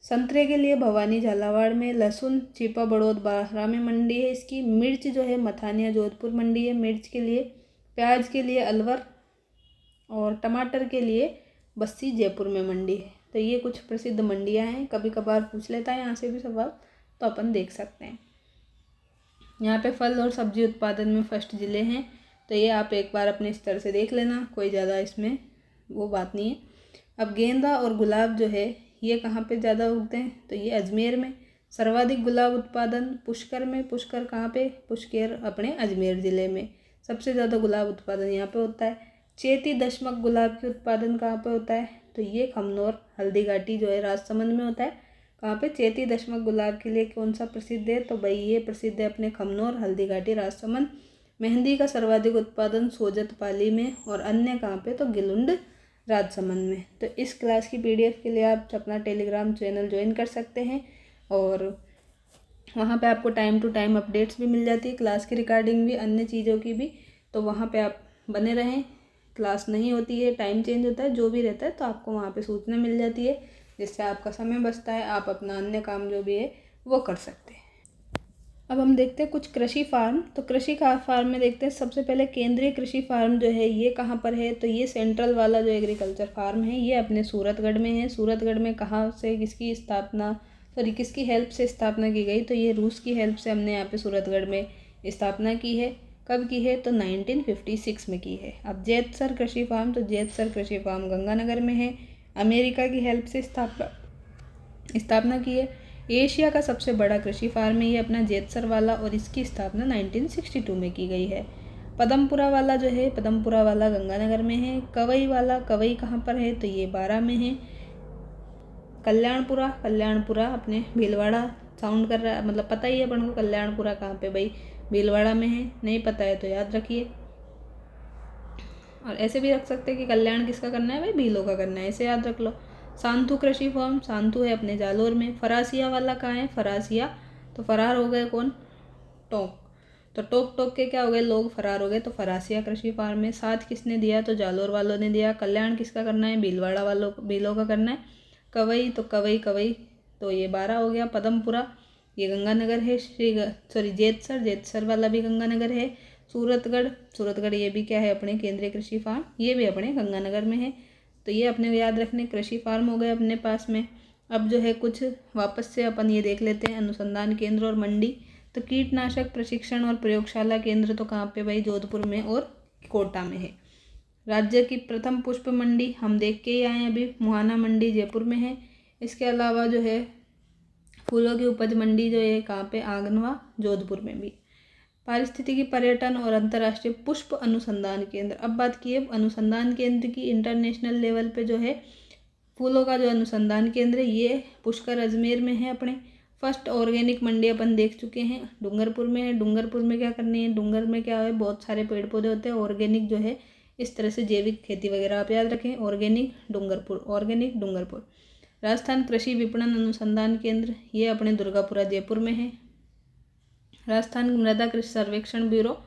संतरे के लिए भवानी झालावाड़ में। लहसुन चिपा बड़ौद बारह में मंडी है इसकी। मिर्च जो है मथानिया जोधपुर मंडी है मिर्च के लिए। प्याज के लिए अलवर, और टमाटर के लिए बस्सी जयपुर में मंडी है। तो ये कुछ प्रसिद्ध मंडियां हैं, कभी कभार पूछ लेता है यहाँ से भी सवाल, तो अपन देख सकते हैं। यहाँ पे फल और सब्जी उत्पादन में फर्स्ट जिले हैं, तो ये आप एक बार अपने स्तर से देख लेना, कोई ज़्यादा इसमें वो बात नहीं है। अब गेंदा और गुलाब जो है ये कहाँ पे ज़्यादा उगते हैं? तो ये अजमेर में। सर्वाधिक गुलाब उत्पादन पुष्कर में। पुष्कर कहाँ पे? पुष्कर अपने अजमेर ज़िले में सबसे ज़्यादा गुलाब उत्पादन यहाँ पे होता है। चेती दशमक गुलाब के उत्पादन कहाँ पे होता है? तो ये खमनोर हल्दीघाटी जो है राजसमंद में होता है। कहाँ पे? चेती दशमक गुलाब के लिए कौन सा प्रसिद्ध है? तो भाई ये प्रसिद्ध है अपने खमनोर हल्दीघाटी राजसमंद। मेहंदी का सर्वाधिक उत्पादन सोजत पाली में, और अन्य कहाँ पे? तो गिलुंड राजसमंद में। तो इस क्लास की PDF के लिए आप अपना टेलीग्राम चैनल ज्वाइन कर सकते हैं, और वहाँ पे आपको टाइम टू टाइम अपडेट्स भी मिल जाती है, क्लास की रिकॉर्डिंग भी, अन्य चीज़ों की भी। तो वहाँ पे आप बने रहें। क्लास नहीं होती है, टाइम चेंज होता है, जो भी रहता है, तो आपको वहाँ पे सूचना मिल जाती है, जिससे आपका समय बचता है, आप अपना अन्य काम जो भी है वो कर सकते हैं। अब हम देखते हैं कुछ कृषि फार्म। तो कृषि फार्म में देखते हैं सबसे पहले केंद्रीय कृषि फार्म जो है ये कहाँ पर है? तो ये सेंट्रल वाला जो एग्रीकल्चर फार्म है ये अपने सूरतगढ़ में है। सूरतगढ़ में कहाँ से किसकी हेल्प से स्थापना की गई? तो ये रूस की हेल्प से हमने यहाँ पे सूरतगढ़ में स्थापना की है। कब की है? तो 1956 में की है। अब जेतसर कृषि फार्म, तो जेतसर कृषि फार्म गंगानगर में है। अमेरिका की हेल्प से स्थापना की है। एशिया का सबसे बड़ा कृषि फार्म है ये अपना जेतसर वाला, और इसकी स्थापना 1962 में की गई है। पदमपुरा वाला जो है, पदमपुरा वाला गंगानगर में है। कवई वाला, कवई कहाँ पर है? तो ये 12 में है। कल्याणपुरा अपने भीलवाड़ा साउंड कर रहा है, मतलब पता ही है अपन को कल्याणपुरा कहाँ पे? भाई भीलवाड़ा में है। नहीं पता है तो याद रखिए, और ऐसे भी रख सकते हैं कि कल्याण किसका करना है? भाई भीलों का करना है, ऐसे याद रख लो। सांतु कृषि फार्म, सांतु है अपने जालोर में। फरासिया वाला कहाँ है? फरासिया, तो फरार हो गए कौन? टोंक, तो टोक के क्या हो गए? लोग फरार हो गए, तो फरासिया कृषि फार्म में। साथ किसने दिया? तो जालोर वालों ने दिया। कल्याण किसका करना है? भीलवाड़ा वालों, भीलों का करना है। कवई, तो कवई तो ये 12 हो गया। पदमपुरा ये गंगानगर है। जेतसर वाला भी गंगानगर है। सूरतगढ़ ये भी क्या है? अपने केंद्रीय कृषि फार्म, ये भी अपने गंगानगर में है। तो ये अपने याद रखने कृषि फार्म हो गए अपने पास में। अब जो है कुछ वापस से अपन ये देख लेते हैं अनुसंधान केंद्र और मंडी। तो कीटनाशक प्रशिक्षण और प्रयोगशाला केंद्र तो कहाँ पे? भाई जोधपुर में और कोटा में है। राज्य की प्रथम पुष्प मंडी हम देख के ही आए हैं अभी, मुहाना मंडी जयपुर में है। इसके अलावा जो है फूलों की उपज मंडी जो है कहाँ पे? आंगनवा जोधपुर में भी। पारिस्थितिकी पर्यटन और अंतर्राष्ट्रीय पुष्प अनुसंधान केंद्र। अब बात की है अनुसंधान केंद्र की, इंटरनेशनल लेवल पे जो है फूलों का जो अनुसंधान केंद्र है ये पुष्कर अजमेर में है अपने। फर्स्ट ऑर्गेनिक मंडी अपन देख चुके हैं, डूंगरपुर में है। डूंगरपुर में क्या करनी है, डूंगर में क्या है, बहुत सारे पेड़ पौधे होते हैं। ऑर्गेनिक जो है इस तरह से जैविक खेती वगैरह आप याद रखें, ऑर्गेनिक डूंगरपुर, ऑर्गेनिक डूंगरपुर। राजस्थान कृषि विपणन अनुसंधान केंद्र ये अपने दुर्गापुरा जयपुर में है। राजस्थान मृदा कृषि सर्वेक्षण ब्यूरो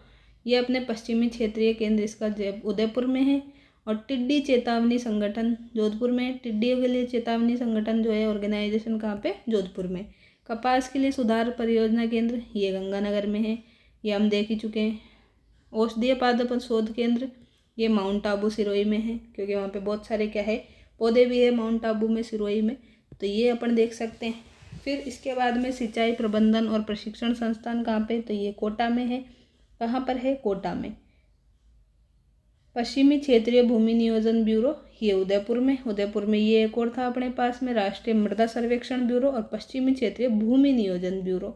ये अपने पश्चिमी क्षेत्रीय केंद्र इसका उदयपुर में है। और टिड्डी चेतावनी संगठन जोधपुर में, टिड्डियों के लिए चेतावनी संगठन जो है ऑर्गेनाइजेशन कहाँ पे, जोधपुर में। कपास के लिए सुधार परियोजना केंद्र ये गंगानगर में है, ये हम देख ही चुके हैं। औषधीय पादप शोध केंद्र ये माउंट आबू सिरोही में है, क्योंकि वहाँ पे बहुत सारे क्या है पौधे भी है माउंट आबू में, सिरोही में, तो ये अपन देख सकते हैं। फिर इसके बाद में सिंचाई प्रबंधन और प्रशिक्षण संस्थान कहाँ पे, तो ये कोटा में है। कहाँ पर है, कोटा में। पश्चिमी क्षेत्रीय भूमि नियोजन ब्यूरो ये उदयपुर में, उदयपुर में ये एक और था अपने पास में, राष्ट्रीय मृदा सर्वेक्षण ब्यूरो और पश्चिमी क्षेत्रीय भूमि नियोजन ब्यूरो।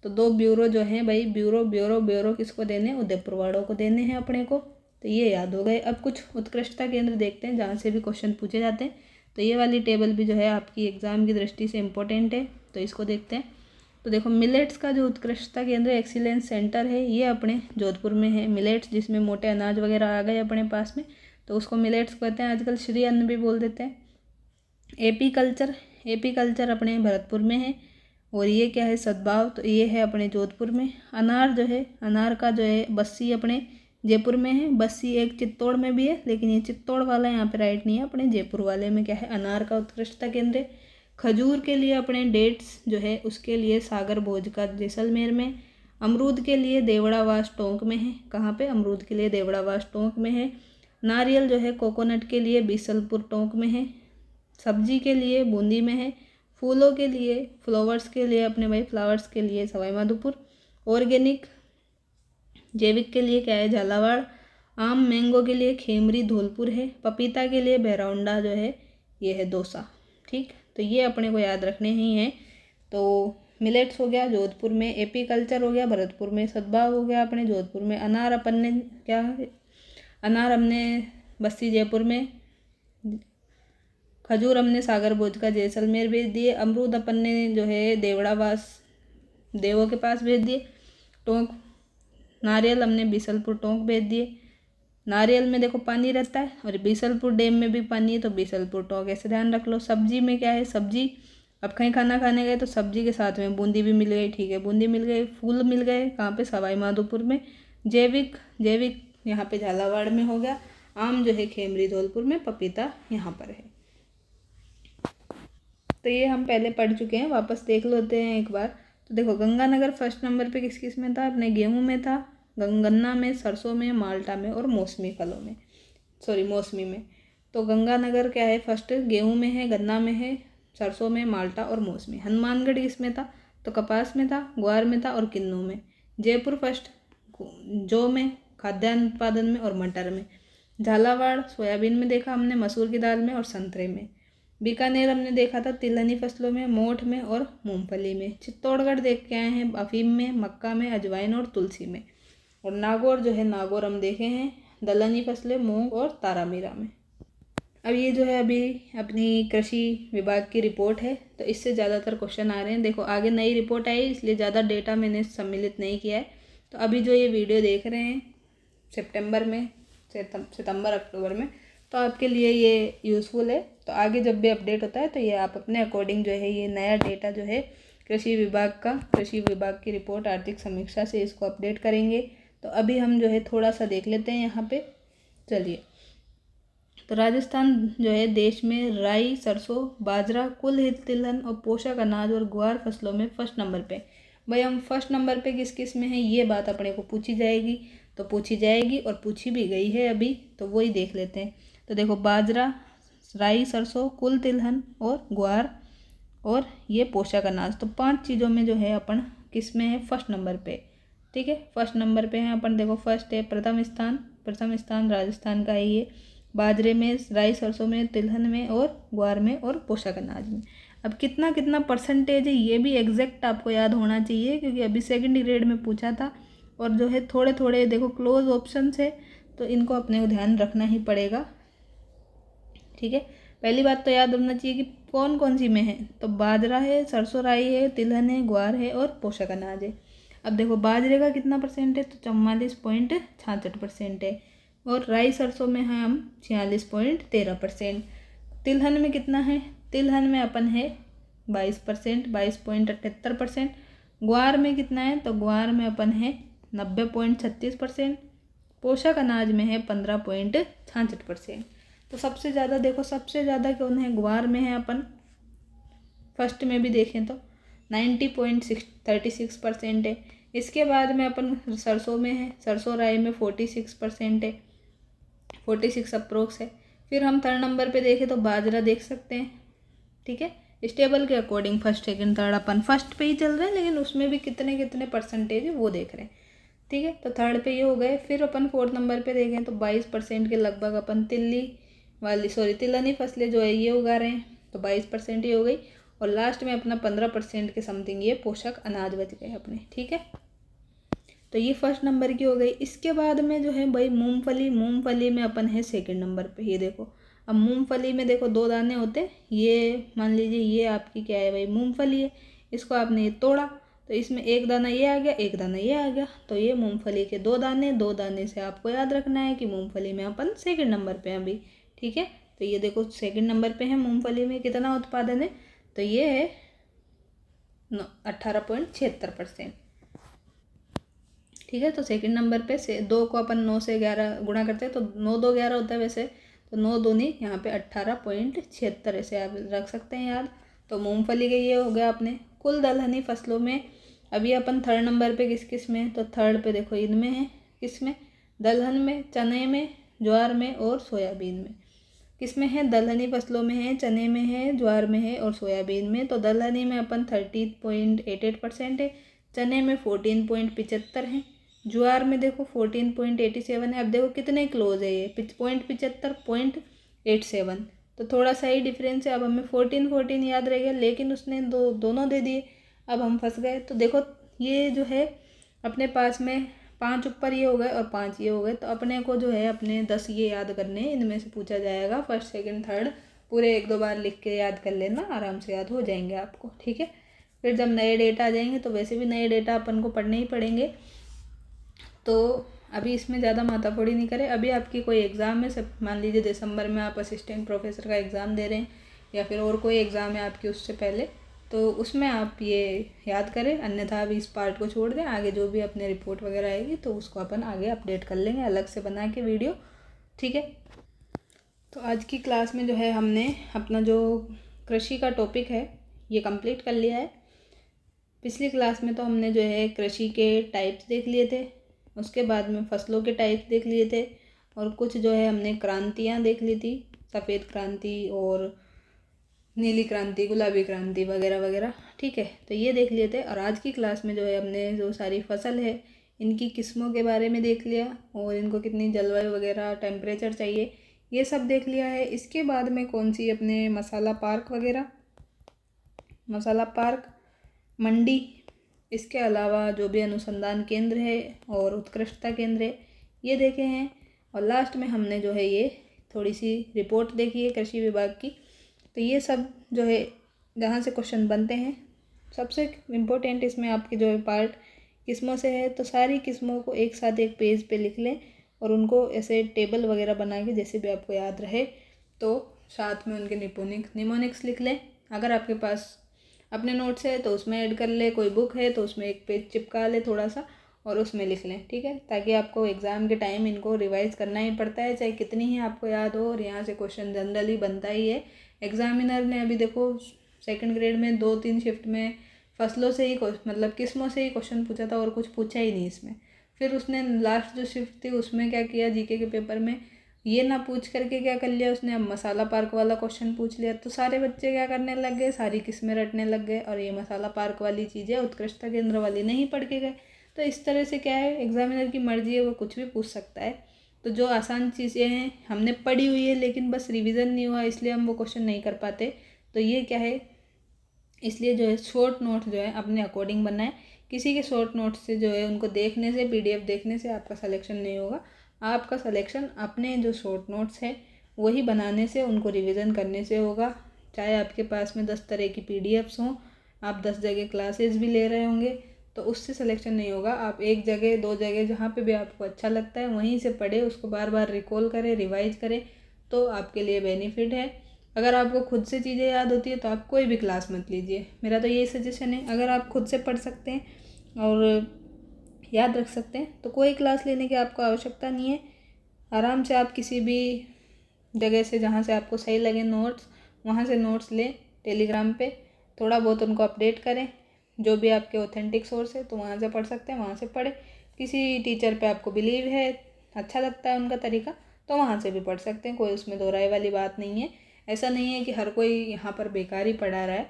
तो दो ब्यूरो जो हैं भाई, ब्यूरो किसको देने, उदयपुर वालों को देने हैं अपने को, तो ये याद हो गए। अब कुछ उत्कृष्टता केंद्र देखते हैं जहाँ से भी क्वेश्चन पूछे जाते हैं। तो ये वाली टेबल भी जो है आपकी एग्जाम की दृष्टि से इम्पोर्टेंट है, तो इसको देखते हैं। तो देखो मिलेट्स का जो उत्कृष्टता केंद्र एक्सीलेंस सेंटर है ये अपने जोधपुर में है। मिलेट्स जिसमें मोटे अनाज वगैरह आ गए अपने पास में, तो उसको मिलेट्स कहते हैं, आजकल श्री अन्न भी बोल देते हैं। एपी कल्चर अपने भरतपुर में है। और ये क्या है, सद्भाव, तो ये है अपने जोधपुर में। अनार जो है, अनार का जो है बस्सी अपने जयपुर में है। बस्सी एक चित्तौड़ में भी है, लेकिन ये चित्तौड़ वाला यहाँ पे राइट नहीं है, अपने जयपुर वाले में क्या है, अनार का उत्कृष्टता केंद्र है। खजूर के लिए अपने डेट्स जो है उसके लिए सागर भोज का जैसलमेर में। अमरूद के लिए देवड़ावास टोंक में है। कहाँ पे, अमरूद के लिए देवड़ावास टोंक में है। नारियल जो है कोकोनट के लिए बीसलपुर टोंक में है। सब्जी के लिए बूंदी में है। फूलों के लिए, फ्लावर्स के लिए अपने भाई फ्लावर्स के लिए सवाई माधोपुर। ऑर्गेनिक जैविक के लिए क्या है, झालावाड़। आम मैंगो के लिए खेमरी धौलपुर है। पपीता के लिए भैरौंडा जो है ये है दौसा। ठीक, तो ये अपने को याद रखने ही हैं। तो मिलेट्स हो गया जोधपुर में, एपी कल्चर हो गया भरतपुर में, सद्भाव हो गया अपने जोधपुर में। अनार अपन ने क्या, अनार हमने बस्ती जयपुर में। खजूर हमने सागर भोज का जैसलमेर भेज दिए। अमरूद अपन ने जो है देवड़ावास देवों के पास भेज दिए टोंक। नारियल हमने बीसलपुर टोंक भेज दिए। नारियल में देखो पानी रहता है और बीसलपुर डैम में भी पानी है, तो बीसलपुर टोंक, ऐसे ध्यान रख लो। सब्जी में क्या है, सब्जी अब कहीं खाना खाने गए तो सब्जी के साथ में बूंदी भी मिल गई, ठीक है, बूंदी मिल गई। फूल मिल गए कहाँ पे, सवाई माधोपुर में। जैविक यहाँ पे झालावाड़ में हो गया। आम जो है खेमरी धौलपुर में। पपीता यहाँ पर है। तो ये हम पहले पढ़ चुके हैं, वापस देख लेते हैं एक बार। तो देखो गंगानगर फर्स्ट नंबर पे किस में था, अपने गेहूँ में था, गन्ना में, सरसों में, माल्टा में और मौसमी फलों में, मौसमी में। तो गंगानगर क्या है, फर्स्ट गेहूँ में है, गन्ना में है, सरसों में, माल्टा और मौसमी। हनुमानगढ़ किसमें था, तो कपास में था, ग्वार में था और किन्नू में। जयपुर फर्स्ट जौ में, खाद्यान्न उत्पादन में और मटर में। झालावाड़ सोयाबीन में देखा हमने, मसूर की दाल में और संतरे में। बीकानेर हमने देखा था तिलहनी फसलों में, मोठ में और मूंगफली में। चित्तौड़गढ़ देख के आए हैं अफीम में, मक्का में, अजवाइन और तुलसी में। और नागौर जो है, नागौर हम देखे हैं दलहनी फसलें, मूंग और तारामीरा में। अब ये जो है अभी अपनी कृषि विभाग की रिपोर्ट है, तो इससे ज़्यादातर क्वेश्चन आ रहे हैं। देखो आगे नई रिपोर्ट आई, इसलिए ज़्यादा डेटा मैंने सम्मिलित नहीं किया है। तो अभी जो ये वीडियो देख रहे हैं सितंबर अक्टूबर में, तो आपके लिए ये यूज़फुल है। तो आगे जब भी अपडेट होता है तो ये आप अपने अकॉर्डिंग जो है ये नया डेटा जो है कृषि विभाग की रिपोर्ट आर्थिक समीक्षा से इसको अपडेट करेंगे। तो अभी हम जो है थोड़ा सा देख लेते हैं यहाँ पे, चलिए। तो राजस्थान जो है देश में राई, सरसों, बाजरा, कुल हित तिलहन और पोषक अनाज और ग्वार फसलों में फर्स्ट नंबर पे। भाई हम फर्स्ट नंबर पे किस में है, ये बात अपने को पूछी जाएगी, तो पूछी जाएगी और पूछी भी गई है अभी, तो वही देख लेते हैं। तो देखो बाजरा, राई, सरसों, कुल तिलहन और ग्वार और ये पोषक अनाज, तो 5 चीज़ों में जो है अपन किस में है, फर्स्ट नंबर पे। ठीक है, फर्स्ट नंबर पे हैं अपन। देखो फर्स्ट है प्रथम स्थान राजस्थान का है ये, बाजरे में, राई सरसों में, तिलहन में और ग्वार में और पोषक अनाज में। अब कितना परसेंटेज है ये भी एग्जैक्ट आपको याद होना चाहिए, क्योंकि अभी सेकंड ग्रेड में पूछा था और जो है थोड़े थोड़े देखो क्लोज ऑप्शन है, तो इनको अपने को ध्यान रखना ही पड़ेगा, ठीक है। पहली बात तो याद रखना चाहिए कि कौन कौन सी में है, तो बाजरा है, सरसों राई है, तिलहन है, ग्वार है और पोषक अनाज है। अब देखो बाजरे का कितना परसेंट है, तो 44.66% है, और राई सरसों में है हम 46.13%। तिलहन में कितना है, तिलहन में अपन है 22%, 22.78%। ग्वार में कितना है, तो ग्वार में अपन है 90.36%। पोषक अनाज में है 15.66%। तो सबसे ज़्यादा देखो, सबसे ज़्यादा कौन है, ग्वार में है अपन, फर्स्ट में भी देखें तो 90.36% है। इसके बाद में अपन सरसों में है, सरसों राई में 46% है, 46 अप्रोक्स है। फिर हम थर्ड नंबर पे देखें तो बाजरा देख सकते हैं, ठीक है। स्टेबल के अकॉर्डिंग फर्स्ट सेकंड थर्ड अपन फर्स्ट पे ही चल रहे हैं, लेकिन उसमें भी कितने कितने परसेंटेज है वो देख रहे हैं, ठीक है। तो थर्ड पे ये हो गए। फिर अपन फोर्थ नंबर पे देखें तो 22% के लगभग अपन तिलहनी फसलें जो है ये उगा रहे हैं, तो 22% ही हो गई। और लास्ट में अपना 15% के समथिंग ये पोषक अनाज बच गए अपने, ठीक है। तो ये फर्स्ट नंबर की हो गई। इसके बाद में जो है भाई मूंगफली में अपन है सेकंड नंबर पे। ये देखो, अब मूंगफली में देखो 2 दाने होते हैं, ये मान लीजिए ये आपकी क्या है भाई, मूंगफली है। इसको आपने ये तोड़ा तो इसमें एक दाना ये आ गया, एक दाना ये आ गया, तो ये मूंगफली के 2 दाने, 2 दाने से आपको याद रखना है कि मूंगफली में अपन सेकंड नंबर पे हैं अभी, ठीक है। तो ये देखो सेकंड नंबर पे है मूंगफली में, कितना उत्पादन है, तो ये है 18.76%, ठीक है। तो सेकंड नंबर पे से 2 को अपन 9 से 11 गुणा करते हैं, तो 9 2 11 होता है वैसे, तो 9 दूनी यहाँ पे 18.76 ऐसे आप रख सकते हैं याद। तो मूंगफली के ये हो गया अपने कुल दलहनी फसलों में। अभी अपन थर्ड नंबर पे किस किस में, तो थर्ड पे देखो इनमें है, किस में, दलहन में, चने में, ज्वार में और सोयाबीन में। किस में है, दलहनी फसलों में है, चने में है, ज्वार में है और सोयाबीन में। तो दलहनी में अपन 30.88% है, चने में 14.75 है, ज्वार में देखो 14.87 है। अब देखो कितने क्लोज है ये, 0.75 0.87, तो थोड़ा सा ही डिफरेंस है। अब हमें 14 याद रह गया, लेकिन उसने दोनों दे दिए, अब हम फंस गए। तो देखो ये जो है अपने पास में 5 ऊपर ये हो गए और 5 ये हो गए, तो अपने को जो है अपने 10 ये याद करने, इनमें से पूछा जाएगा फर्स्ट सेकंड थर्ड, पूरे 1-2 बार लिख के याद कर लेना, आराम से याद हो जाएंगे आपको, ठीक है। फिर जब नए डेटा आ जाएंगे तो वैसे भी नए डेटा अपन को पढ़ने ही पड़ेंगे, तो अभी इसमें ज़्यादा माथापड़ी नहीं करें। अभी आपकी कोई एग्ज़ाम है, सब मान लीजिए दिसंबर में आप असिस्टेंट प्रोफेसर का एग्ज़ाम दे रहे हैं, या फिर और कोई एग्ज़ाम है आपकी उससे पहले, तो उसमें आप ये याद करें, अन्यथा अभी इस पार्ट को छोड़ दें। आगे जो भी अपने रिपोर्ट वगैरह आएगी तो उसको अपन आगे अपडेट कर लेंगे अलग से बना के वीडियो, ठीक है। तो आज की क्लास में जो है हमने अपना जो कृषि का टॉपिक है ये कंप्लीट कर लिया है। पिछली क्लास में तो हमने जो है कृषि के टाइप्स देख लिए थे, उसके बाद में फसलों के टाइप्स देख लिए थे, और कुछ जो है हमने क्रांतियाँ देख ली थी, सफ़ेद क्रांति और नीली क्रांति, गुलाबी क्रांति वगैरह वगैरह, ठीक है। तो ये देख लिए थे। और आज की क्लास में जो है हमने जो सारी फसल है इनकी किस्मों के बारे में देख लिया, और इनको कितनी जलवायु वगैरह टेम्परेचर चाहिए ये सब देख लिया है। इसके बाद में कौन सी अपने मसाला पार्क वगैरह, मसाला पार्क, मंडी, इसके अलावा जो भी अनुसंधान केंद्र है और उत्कृष्टता केंद्र है ये देखे हैं। और लास्ट में हमने जो है ये थोड़ी सी रिपोर्ट देखी है कृषि विभाग की। तो ये सब जो है जहाँ से क्वेश्चन बनते हैं, सबसे इम्पोर्टेंट इसमें आपकी जो है पार्ट किस्मों से है, तो सारी किस्मों को एक साथ एक पेज पे लिख लें और उनको ऐसे टेबल वगैरह बना के जैसे भी आपको याद रहे, तो साथ में उनके निमोनिक्स लिख लें। अगर आपके पास अपने नोट्स है तो उसमें ऐड कर ले, कोई बुक है तो उसमें एक पेज चिपका ले थोड़ा सा और उसमें लिख लें, ठीक है। ताकि आपको एग्ज़ाम के टाइम इनको रिवाइज़ करना ही पड़ता है, चाहे कितनी ही आपको याद हो, और यहाँ से क्वेश्चन जनरली बनता ही है। एग्जामिनर ने अभी देखो सेकंड ग्रेड में 2-3 शिफ्ट में फसलों से ही मतलब किस्मों से ही क्वेश्चन पूछा था और कुछ पूछा ही नहीं इसमें। फिर उसने लास्ट जो शिफ्ट थी उसमें क्या किया, जीके के पेपर में ये ना पूछ करके क्या कर लिया उसने, अब मसाला पार्क वाला क्वेश्चन पूछ लिया। तो सारे बच्चे क्या करने लग गए, सारी किस्में रटने लग गए, और ये मसाला पार्क वाली चीज़ें उत्कृष्टता केंद्र वाली नहीं पढ़ के गए। तो इस तरह से क्या है, एग्जामिनर की मर्जी है, वो कुछ भी पूछ सकता है। तो जो आसान चीज़ें हैं हमने पढ़ी हुई है लेकिन बस रिवीजन नहीं हुआ, इसलिए हम वो क्वेश्चन नहीं कर पाते। तो ये क्या है, इसलिए जो है शॉर्ट नोट जो है अपने अकॉर्डिंग बनाएं। किसी के शॉर्ट नोट से जो है उनको देखने से, PDF देखने से आपका सिलेक्शन नहीं होगा। आपका सिलेक्शन अपने जो शॉर्ट नोट्स है वही बनाने से, उनको रिवीजन करने से होगा। चाहे आपके पास में 10 तरह की PDFs हों, आप 10 जगह क्लासेस भी ले रहे होंगे, तो उससे सिलेक्शन नहीं होगा। आप एक जगह 2 जगह जहाँ पे भी आपको अच्छा लगता है वहीं से पढ़े, उसको बार बार रिकॉल करें, रिवाइज करें, तो आपके लिए बेनिफिट है। अगर आपको खुद से चीज़ें याद होती है तो आप कोई भी क्लास मत लीजिए, मेरा तो यही सजेशन है। अगर आप खुद से पढ़ सकते हैं और याद रख सकते हैं तो कोई क्लास लेने की आपको आवश्यकता नहीं है। आराम से आप किसी भी जगह से जहाँ से आपको सही लगे नोट्स, वहाँ से नोट्स लें। टेलीग्राम पे थोड़ा बहुत उनको अपडेट करें, जो भी आपके ऑथेंटिक सोर्स है तो वहाँ से पढ़ सकते हैं, वहाँ से पढ़ें। किसी टीचर पे आपको बिलीव है, अच्छा लगता है उनका तरीका, तो वहाँ से भी पढ़ सकते हैं, कोई उसमें दो राय वाली बात नहीं है। ऐसा नहीं है कि हर कोई यहाँ पर बेकार ही पढ़ा रहा है।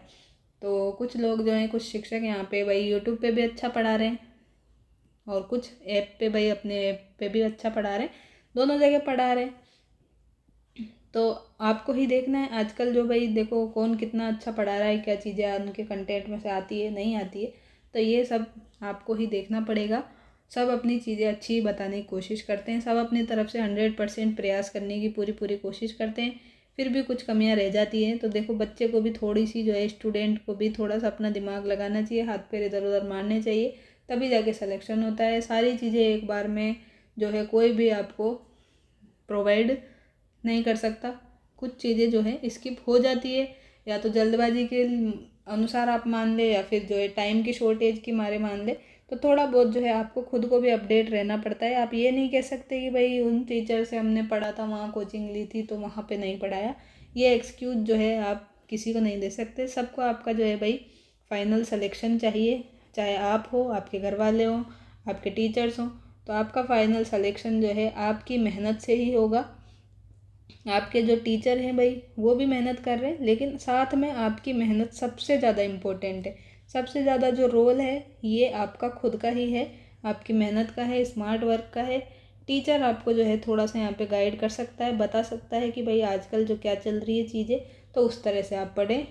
तो कुछ लोग जो हैं, कुछ शिक्षक यहाँ पे भाई यूट्यूब पे भी अच्छा पढ़ा रहे हैं और कुछ ऐप पे भाई अपने ऐप पे भी अच्छा पढ़ा रहे हैं, दोनों जगह पढ़ा रहे हैं। तो आपको ही देखना है आजकल जो भाई देखो कौन कितना अच्छा पढ़ा रहा है, क्या चीज़ें उनके कंटेंट में से आती है नहीं आती है, तो ये सब आपको ही देखना पड़ेगा। सब अपनी चीज़ें अच्छी बताने की कोशिश करते हैं, सब अपनी तरफ से 100% प्रयास करने की पूरी कोशिश करते हैं, फिर भी कुछ कमियां रह जाती हैं। तो देखो बच्चे को भी थोड़ी सी जो है, स्टूडेंट को भी थोड़ा सा अपना दिमाग लगाना चाहिए, हाथ पैर इधर उधर मारने चाहिए, तभी जाके सिलेक्शन होता है। सारी चीज़ें एक बार में जो है कोई भी आपको प्रोवाइड नहीं कर सकता। कुछ चीज़ें जो है स्किप हो जाती है, या तो जल्दबाजी के अनुसार आप मान ले, या फिर जो है टाइम की शॉर्टेज के मारे मान ले। तो थोड़ा बहुत जो है आपको खुद को भी अपडेट रहना पड़ता है। आप ये नहीं कह सकते कि भाई उन टीचर से हमने पढ़ा था, वहाँ कोचिंग ली थी तो वहाँ पे नहीं पढ़ाया। ये एक्सक्यूज़ जो है आप किसी को नहीं दे सकते। सबको आपका जो है भाई फाइनल सिलेक्शन चाहिए, चाहे आप हो, आपके घर वाले हों, आपके टीचर्स हों। तो आपका फाइनल सिलेक्शन जो है आपकी मेहनत से ही होगा। आपके जो टीचर हैं भाई वो भी मेहनत कर रहे हैं, लेकिन साथ में आपकी मेहनत सबसे ज़्यादा इम्पोर्टेंट है। सबसे ज़्यादा जो रोल है ये आपका खुद का ही है, आपकी मेहनत का है, स्मार्ट वर्क का है। टीचर आपको जो है थोड़ा सा यहाँ पे गाइड कर सकता है, बता सकता है कि भाई आजकल जो क्या चल रही है चीज़ें, तो उस तरह से आप पढ़ें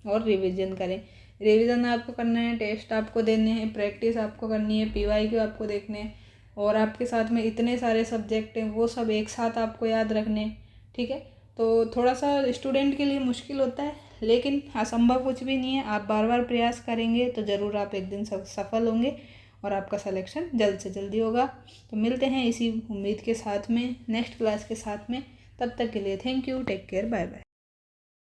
और रिविज़न करें। रिविज़न आपको करना है, टेस्ट आपको देने हैं, प्रैक्टिस आपको करनी है, PYQ आपको देखने हैं, और आपके साथ में इतने सारे सब्जेक्ट हैं वो सब एक साथ आपको याद रखने हैं। ठीक है, तो थोड़ा सा स्टूडेंट के लिए मुश्किल होता है, लेकिन असंभव कुछ भी नहीं है। आप बार बार प्रयास करेंगे तो ज़रूर आप एक दिन सफल होंगे और आपका सिलेक्शन जल्द से जल्दी होगा। तो मिलते हैं इसी उम्मीद के साथ में नेक्स्ट क्लास के साथ में। तब तक के लिए thank you, take care, bye bye.